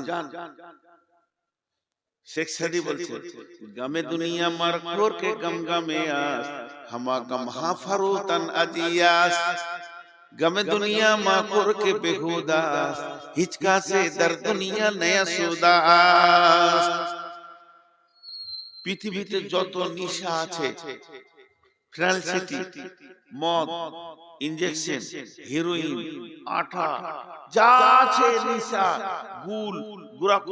শেখ সাদি বলছে গামে দুনিয়া মার করকে গম গমে আস, হামা গম হা ফরুতন আজিয়াস। গমে দুনিয়া মা করকে বেহুদাস, হিচকা সে দর দুনিয়া নয়া সুদাস। পৃথিবীতে যত নিশা আছে, ফ্রান্সিটি, মদ, ইনজেকশন, হেরোইন, আঠা, যা আছে নিশা, গুল, গুরাকু,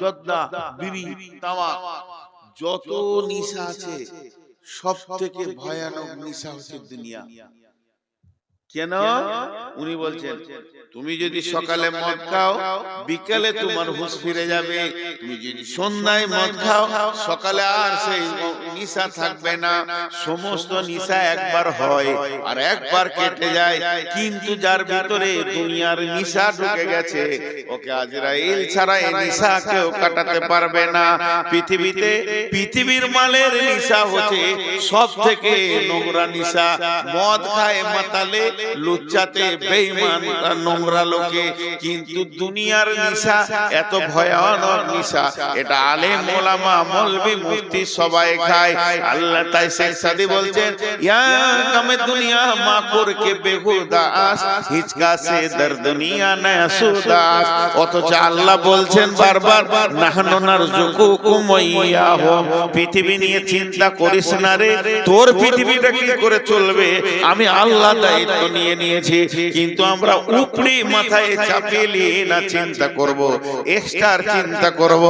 জর্দা, বিড়ি, তামাক, যত নিশা আছে সব থেকে ভয়ানক নিশা হচ্ছে দুনিয়া। কেন? উনি বলছেন তুমি যদি সকালে মদ খাও, বিকালে তোমার হুঁশ ফিরে যাবে। তুমি যদি সন্ধ্যায় মদ খাও, সকালে আর সেই নিশা থাকবে না। সমস্ত নিশা একবার হয় আর একবার কেটে যায়, কিন্তু যার ভিতরে দুনিয়ার নিশা ঢুকে গেছে, ওকে আজরাইল ছাড়া এই নিশা কেউ কাটাতে পারবে না। পৃথিবীতে পৃথিবীর মালের নিশা হচ্ছে সব থেকে নোংরা নিশা। মদ খায় মাতালে, লুচ্চাতে বেঈমান নোংরা লোকে, কিন্তু দুনিয়ার নিশা এত ভয়ানক নিশা, এটা আলেম ওলামা মৌলভী মুফতি সবাই খায়। আল্লাহ তাই শেখ সাদি বলছেন ইয়া গামে দুনিয়া মা করকে বেহুদাস, হিচকা সে দর দুনিয়া নয়া সুদাস। অথচ আল্লাহ বলছেন বারবার নাহনু নারযুকুকুম ওয়া ইয়াহুম। পৃথিবী নিয়ে চিন্তা করিস না রে, তোর পৃথিবীটা কি করে চলবে আমি আল্লাহ দায়িত্ব নিয়ে নিয়েছি। কিন্তু আমরা উপরি মাথায় চাপিয়ে নিয়ে না চিন্তা করব, এক্সট্রার চিন্তা করব।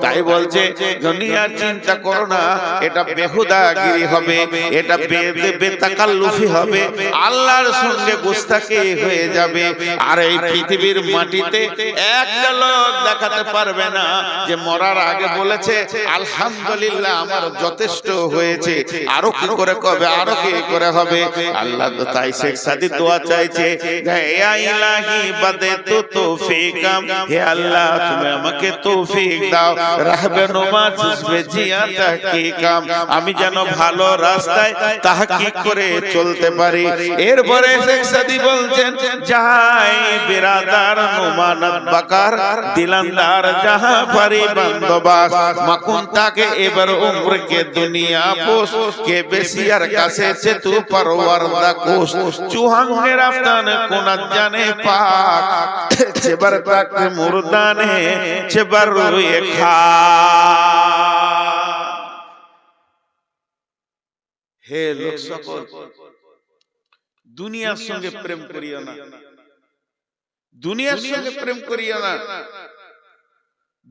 তাই বলছে দুনিয়ার চিন্তা করো না, এটা বেহুদাগিরি হবে, এটা বেতাকাল্লুফি হবে, আল্লাহর সঙ্গে গুস্তাখি হয়ে যাবে। আর এই পৃথিবীর মাটিতে একটা লোক দেখাতে পারবে না যে মরার আগে বলেছে আলহামদুলিল্লাহ আমার যথেষ্ট হয়েছে, আরো কি করে কবে, আরো কি করে হবে। আল্লাহ তো তাই শেখ সাদি দোয়া চাইছে, ইয়া ইলাহি বাদে তো তৌফিকাম, হে আল্লাহ তুমি আমাকে তৌফিক দাও, রাহবেনুমা জুজবে জিয়া তাহকিকাম, আমি যেন ভালো রাস্তায় তাহকিক করে চলতে পারি। এরপরে শেখ সাদী বলছেন, যাই বিরাদার নুমানত বাকার, দিলান্দার জাহাঁ পারি বান্দোবাস, মাকুন তাকে এবার উম্র কে দুনিয়া পোস, কে বেশিয়ার কাছে চেতু পরওয়ারদা কোস, চুহাঙ্গে রাফতান কোনাত জানে পাক, চেবার তাকে মুরদানে চেবার রুয়ে খা। হে লোক সকল, দুনিয়ার সঙ্গে প্রেম করিও না, দুনিয়ার সঙ্গে প্রেম করিও না,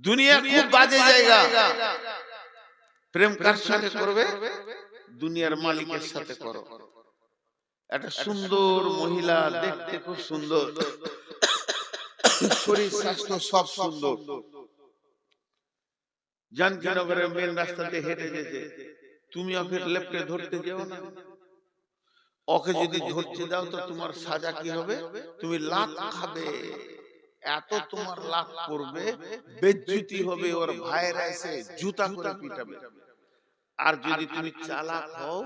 দুনিয়া খুব বাজে জায়গা। প্রেম কার সাথে করবে? দুনিয়ার মালিকের সাথে করো। একটা সুন্দর মহিলা, দেখতে খুব সুন্দর, শরীর স্বাস্থ্য সব সুন্দর, জানকীনগরের মেন রাস্তাতে হেঁটে যেতে, তুমি ওকে লেপটে ধরতে যেও না। ওকে যদি ধরতে দাও তো তোমার সাজা কি হবে? তুমি লাত খাবে, এত তোমার লাত পড়বে, বেজ্জতি হবে, ওর ভাইরা এসে জুতা করে পিটাবে। আর যদি তুমি চালাক হও,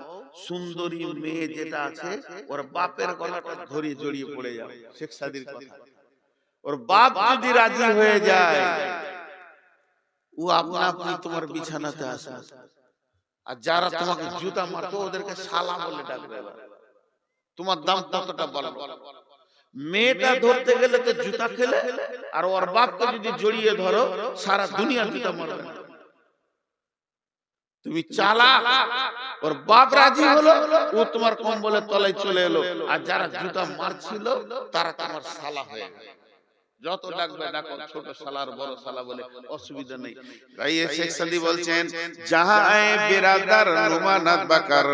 সুন্দরী মেয়ে যেটা আছে, ওর বাপের গলাটা ধরে জড়িয়ে পড়ে যাও। শেখ সাদীর কথা, ওর বাপ যদি রাজি হয়ে যায়, ও আপনা আপনি তোমার বিছানাতে আসবে। আর যারা তোমাকে জুতা মারতো ওদেরকে শালা বলে ডাকবে। তোমার দাম কতটা বলো? মেয়েটা ধরতে গেলে তো জুতা খেলে, আর ওর বাপকে যদি জড়িয়ে ধরো সারা দুনিয়া জুতা মারবে। তুমি চালাক, ওর বাপ রাজি হলো, ও তোমার কম্বলের তলায় চলে এলো, আর যারা জুতা মারছিল তারা তোমার শালা হয়ে গেল। যত ডাকবে ডাকো, ছোট শালার বড় শালা বলে অসুবিধা নেই। তাই শেখ সাদী বলছেন, যাহা আয়ে বিরাদার নুমানাত বাকার,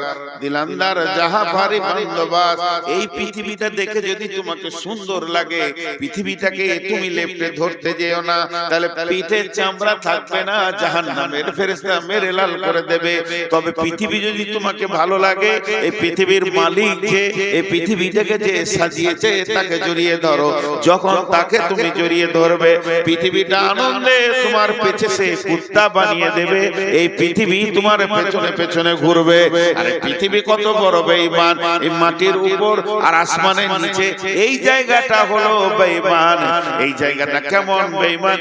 দিলান্দার যাহা ভারি বান্দোবাস, এই পৃথিবীটা দেখে যদি তোমাকে সুন্দর লাগে, পৃথিবীটাকে তুমি লেপটে ধরতে যেও না, তাহলে পিঠের চামড়া থাকবে না, জাহান্নামের ফেরেশতা মেরে লাল করে দেবে। তবে পৃথিবী যদি তোমাকে ভালো লাগে, এই পৃথিবীর মালিক যে এই পৃথিবীটাকে যে সাজিয়েছে তাকে জড়িয়ে ধরো। যখন তাকে তুমি জড়িয়ে ধরবে, পৃথিবীটা আনন্দে তোমার পেছনে কুত্তা বানিয়ে দেবে, এই পৃথিবী তোমার পেছনে পেছনে ঘুরবে। আরে পৃথিবী কত বড় বেঈমান, এই মাটির উপর আর আসমানের নিচে, এই জায়গাটা হলো বেঈমান। এই জায়গাটা কেমন বেঈমান?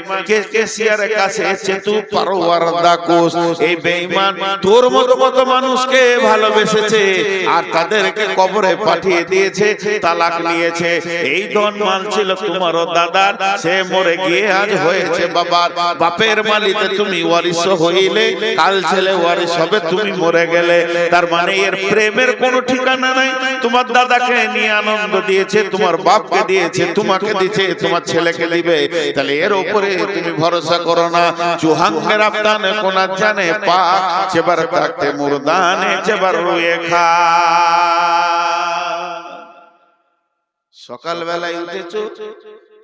কেসিয়ারের কাছে চেতু পরওয়ারদা কোস, এই বেঈমান তোর মতো কত মানুষকে ভালোবেসেছে আর তাদেরকে কবরে পাঠিয়ে দিয়েছে, তালাক নিয়েছে। এই ধন মাল ছিল তোমারও দাদা, সে মরে গিয়ে আজ হয়েছে বাবার। বাপের মালিতে তুমি ওয়ারিশ হইলে, কাল ছেলে ওয়ারিশ হবে, তুমি মরে গেলে। তার মানে এর প্রেমের কোনো ঠিকানা নাই। তোমার দাদাকে নিয়ে আনন্দ দিয়েছে, তোমার বাপকে দিয়েছে, তোমাকে দিয়েছে, তোমার ছেলেকে দিবে। তাহলে এর উপরে তুমি ভরসা করো না। চুহাঙ্গে রাফতানে কোনা জানে পাক, চেবার তাকতে মুরদানে চেবার রুয়ে খা। সকাল বেলায় উঠেছো,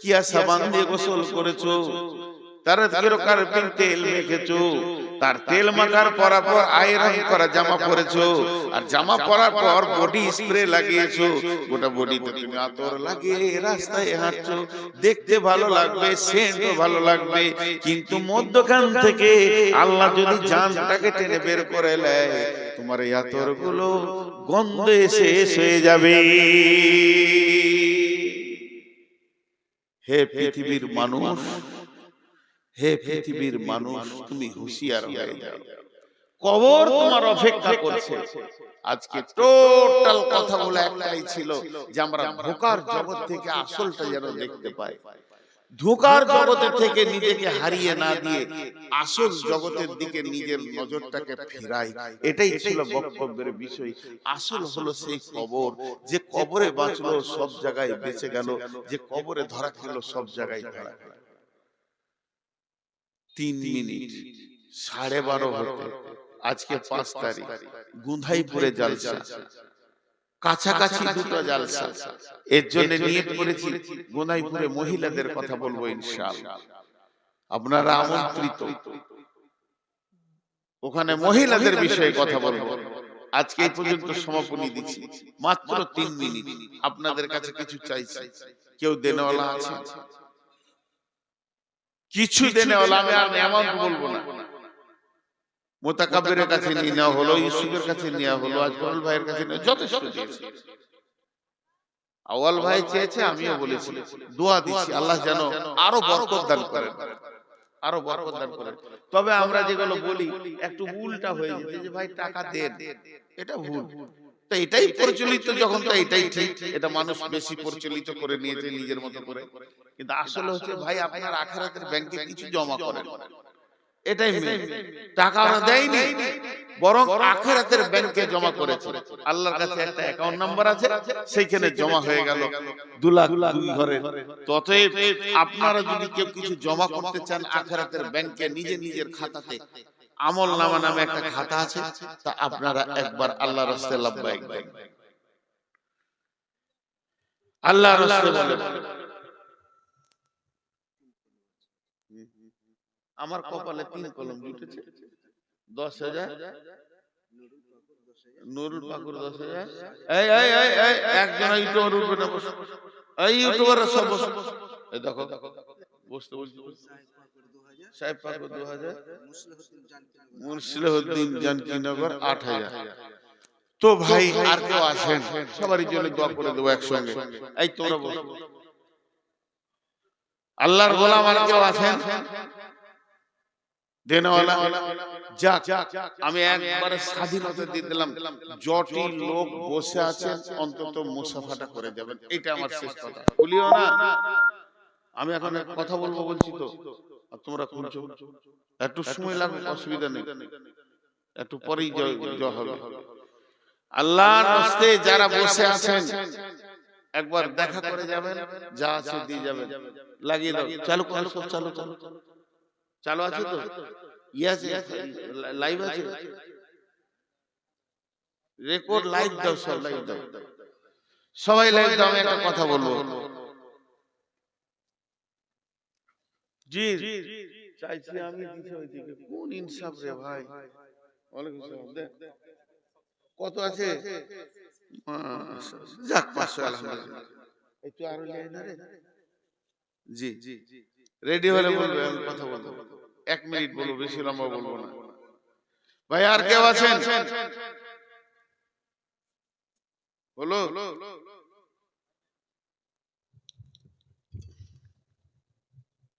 কিয়া সাবান দিয়ে গোসল করেছো, তার কার্পিং তেল মেখেছো, তার তেল মাখার পর আয়রন করা জামা পরেছো, আর জামা পরার পর বডি স্প্রে লাগিয়েছো, গোটা বডিতে তুমি আতর লাগিয়ে রাস্তায় হাঁটছো। দেখতে ভালো লাগবে, সেন্টও ভালো লাগবে, কিন্তু মধ্যখান থেকে আল্লাহ যদি জানটাকে টেনে বের করে নেয়, তোমার এই আতর গুলো গন্ধে শেষ হয়ে যাবে। হে পৃথিবীর মানুষ, হে পৃথিবীর মানুষ, তুমি হুঁশিয়ার হয়ে যাও, কবর তোমার অপেক্ষা করছে। আজকে টোটাল কথা বলে একটাই ছিল যে আমরা ধোঁকার জগৎ থেকে আসলটা যেন দেখতে পাই, ধোঁকার জগতের থেকে নিজেকে হারিয়ে না দিয়ে আসল জগতের দিকে নিজের নজরটাকে ফেরাই। এটাই ছিল বক্তব্যের বিষয়। আসল হলো সেই কবর, যে কবরে বাঁচলো সব জায়গায় বেঁচে গেল, যে কবরে ধরা খেলো সব জায়গায় ধরা খেলো। 3 মিনিট 12:30 হতে আজকে 5 তারিখ, গুঁধাইপুরে জালসা, কাছাকাছি দুটো জালসা। এর জন্য নিয়ত করেছি গুঁধাইপুরে মহিলাদের কথা বলবো ইনশাআল্লাহ। আপনারা আমন্ত্রিত, ওখানে মহিলাদের বিষয়ে কথা বলবো। আজকে এই পর্যন্ত সমাপনী দিচ্ছি, মাত্র 3 মিনিট। আপনাদের কাছে কিছু চাইছি, কেউ দেনেওয়ালা আছে? কিছু দেনেওয়ালা, আমি আর অ্যামাউন্ট বলবো না। মোতাকাব্বিরের কাছে নিয়ে নেওয়া হলো, ইউসুফের কাছে নেওয়া হলো, আজমল ভাইয়ের কাছে নেওয়া, যথেষ্ট দিয়েছে। আওয়াল ভাই চেয়েছে, আমিও বলেছি, দোয়া দিচ্ছি আল্লাহ যেন আরো বরকত দান করেন, আরো বরকত দান করেন। তবে আমরা যেগুলো বলি একটু উল্টা হয়ে যেতে, যে ভাই টাকা দেন, এটা ভুল। তো এটাই প্রচলিত যখন, তো এটাই ঠিক, এটা মানুষ বেশি প্রচলিত করে নিয়েছে নিজের মতো করে। কিন্তু আসলে হচ্ছে ভাই, আপনার আখিরাতের ব্যাংকে কিছু জমা করেন, এটাই মেন। টাকা ওরা দেয়নি, বরং আখিরাতের ব্যাংকে জমা করেছে। আল্লাহর কাছে একটা অ্যাকাউন্ট নাম্বার আছে, সেইখানে জমা হয়ে গেল 2 লাখ 2 ঘরে। ততএব আপনারা যদি কেউ কিছু জমা করতে চান আখিরাতের ব্যাংকে, নিজের খাতাতে আমল নামা নামে একটা খাতা আছে, তা আপনারা একবার আল্লাহর রাস্তায় লাব্বাইক দেন। আল্লাহর রাস্তায় বলেন, আমার কপালে 3 কলম জুটেছে, 10,000। নুরুল পাকুর 10,000। এই এই এই এই একজন ইউটিউবার উঠবে না, বসো। এই ইউটিউবাররা সব বসো। এই দেখো, বসতে বসতে সাহেব পাকুর 2,000, মুসলিহুদ্দিন জানকীনগর 8,000। তো ভাই আর কেউ আসেন, সবারই জন্য দোয়া করে দেবো একসঙ্গে। এই তোমরা বসো। আল্লাহর গোলাম আর কেউ আসেন দেনওয়ালা? যাক, আমি একবারে স্বাধীনতা দিয়ে দিলাম, যটি লোক বসে আছেন অন্তত মুসাফাটা করে যাবেন, এটা আমার শেষ কথা। বলিও না, আমি এখন কথা বলবো বলছি তো, আর তোমরা শুনছো। একটু সময় লাগবে, অসুবিধা নেই, একটু পরেই হবে। আল্লাহর রাস্তায় যারা বসে আছেন একবার দেখা করে যাবেন, যা আছে দিয়ে যাবেন। লাগিয়ে দাও, চালু করো, সব চালু চালু চালু আছে তো? ইয়াছে লাইভ আছে, রেকর্ড লাইভ দাও, সব লাইভ দাও, সবাই লাইভ দাও। আমি একটা কথা বলবো, জি চাইছি আমি দিতে ওইদিকে। কোন ইনসাফ রে ভাই। ওয়ালাইকুম আসসালাম। দেখ কত আছে, যাক 500, আলহামদুলিল্লাহ। একটু আরো লাইন রে। জি রেডি হলে বলবে, আমি কথা বলবো। 1 মিনিট বলবো, বেশি লম্বা বলবো না। ভাই আর কেউ আছেন? বলো।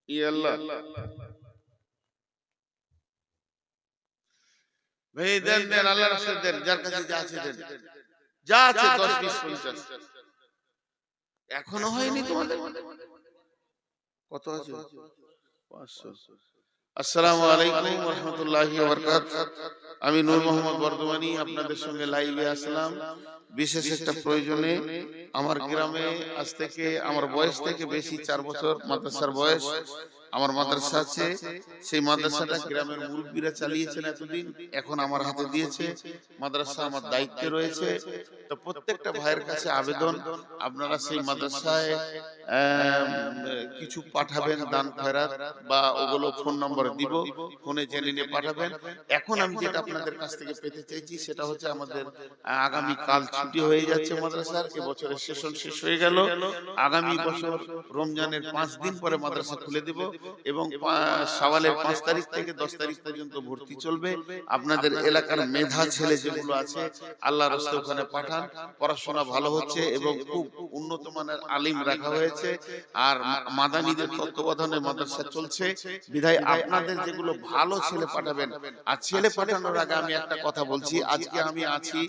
ই আল্লাহ ভাই, দেন দেন, আল্লাহর রাস্তায় দেন, যার কাছে যা আছে দেন, যা আছে 10, 20, 50। এখনো হয়নি তোমাদের? কত আছে? 500। আসসালামু আলাইকুম ওয়া রাহমাতুল্লাহি ওয়া বারাকাতুহু। আমি নূর মোহাম্মদ বর্ধমানী আপনাদের সঙ্গে লাইভে আসলাম বিশেষ একটা প্রয়োজনে। আমার গ্রামে আজ থেকে, আমার বয়স থেকে বেশি 4 বছর মাদ্রাসার বয়স। আমার মাদ্রাসা আছে, সেই মাদ্রাসাটা গ্রামের মুরব্বীরা চালিয়েছেন এতদিন, এখন আমার হাতে দিয়েছে। মাদ্রাসা আমার দায়িত্বে রয়েছে। তো প্রত্যেকটা ভাইয়ের কাছে আবেদন, আপনারা সেই মাদ্রাসায় কিছু পাঠাবেন, দান খয়রাত বা ওগুলো ফোন নম্বরে দিব, ফোনে জেনে নিয়ে পাঠাবেন। এখন আমি যেটা আপনাদের কাছ থেকে পেতে চাইছি সেটা হচ্ছে, আমাদের আগামী কাল ছুটি হয়ে যাচ্ছে মাদ্রাসার, এবছরের সেশন শেষ হয়ে গেল। আগামী বছর রমজানের 5 দিন পরে মাদ্রাসা খুলে দেব, এবং শাওয়ালের 5 তারিখ থেকে 10 তারিখ পর্যন্ত ভর্তি চলবে। আপনাদের এলাকার মেধা ছেলে যেগুলো আছে, আল্লাহর রাস্তায় ওখানে পাঠান। পড়াশোনা ভালো হচ্ছে এবং খুব উন্নত মানের আলিম রাখা হয়েছে, আর মাদানীদের তত্ত্বাবধানে মাদ্রাসা চলছে। বিধায় আপনাদের যেগুলো ভালো ছেলে পাঠাবেন। আর ছেলে পাঠানোর আগে আমি একটা কথা বলছি, আজকে আমি আছি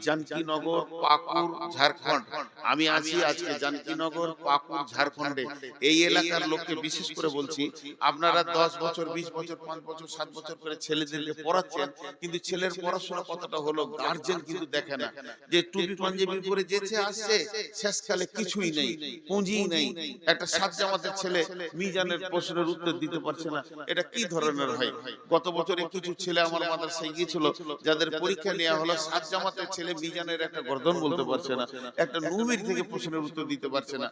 জানকীনগর, পাকুড়, ঝাড়খণ্ড। আমি আছি আজকে জানকীনগর, পাকুড়, ঝাড়খণ্ডে। এই এলাকার লোককে বিশেষ করে বলছি, আপনারা 10 বছর, 20 বছর, 5 বছর, 7 বছর করে ছেলেদেরকে পড়াচ্ছেন, কিন্তু ছেলের পড়াশোনা কতটা হলো গার্জেন কিন্তু দেখে না। যে টুপি পাঞ্জাবি পরে যেতে আসছে, শেষকালে কিছুই নেই, পুঁজিই নেই। একটা 7 জামাতের ছেলে মিজানের প্রশ্নের উত্তর দিতে পারছে না, এটা কি ধরনের হয়? গত বছরে কিছু ছেলে আমার মাদ্রাসায় গিয়েছিল, যাদের পরীক্ষা নেওয়া হলো, 7 জামাতের ছেলে মিজানের একটা গর্দন বলতে পারছে না, একটা নুমির থেকে প্রশ্নের উত্তর দিতে পারছে না।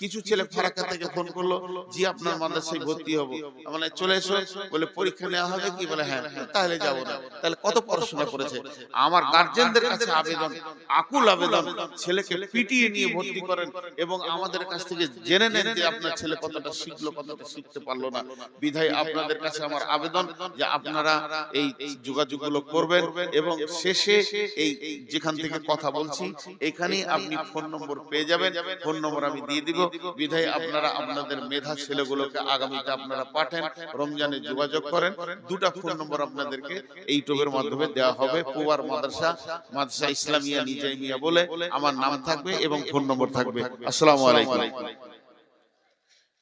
কিছু ছেলে ফারাক্কা থেকে ফোন করলো, জি আপনার মাদ্রাসায় ভর্তি হবো, মানে চলে এসো, বলে পরীক্ষা নেওয়া হবে কি, বলে হ্যাঁ, তাহলে যাবো না। তাহলে কত পড়াশোনা করেছে। আমার গার্জেনদের কাছে আবেদন, আকুল আবেদন, ছেলেকে পিটিয়ে নিয়ে ভর্তি করেন এবং আমাদের কাছ থেকে জেনে নেন যে আপনার ছেলে কতটা শিখলো, কতটা শিখতে পারলো না। বিধায় আপনাদের কাছে আমার আবেদন যে আপনারা এই যোগাযোগগুলো করবেন এবং শেষে এই যেখান থেকে কথা বলছি এখানেই আপনি ফোন নম্বর পেয়ে যাবেন, ফোন নম্বর আমি দিয়ে দিব। বিধায় আপনারা আপনাদের মেধা ছেলেগুলোকে আগামীতে আপনারা পাঠান, রমজানে যোগাযোগ করেন। দুটা ফোন নম্বর আপনাদেরকে এই ইউটিউবের মাধ্যমে দেওয়া হবে। পুয়ার মাদ্রাসা ইসলামিয়া নিজামিয়া বলে আমার নাম থাকবে এবং ফোন নম্বর থাকবে। আসসালামু আলাইকুম।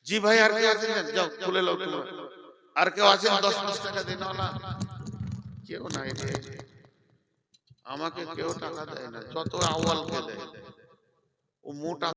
জি ভাই, আর কেউ আছেন? যাও খুলে নাও তোমরা। আর কেউ আছেন 10-5 টাকা দিন না? কেউ নাই রে, আমাকে কেউ টাকা দেয় না, যত আওয়ালকে দেয়। ও মোটা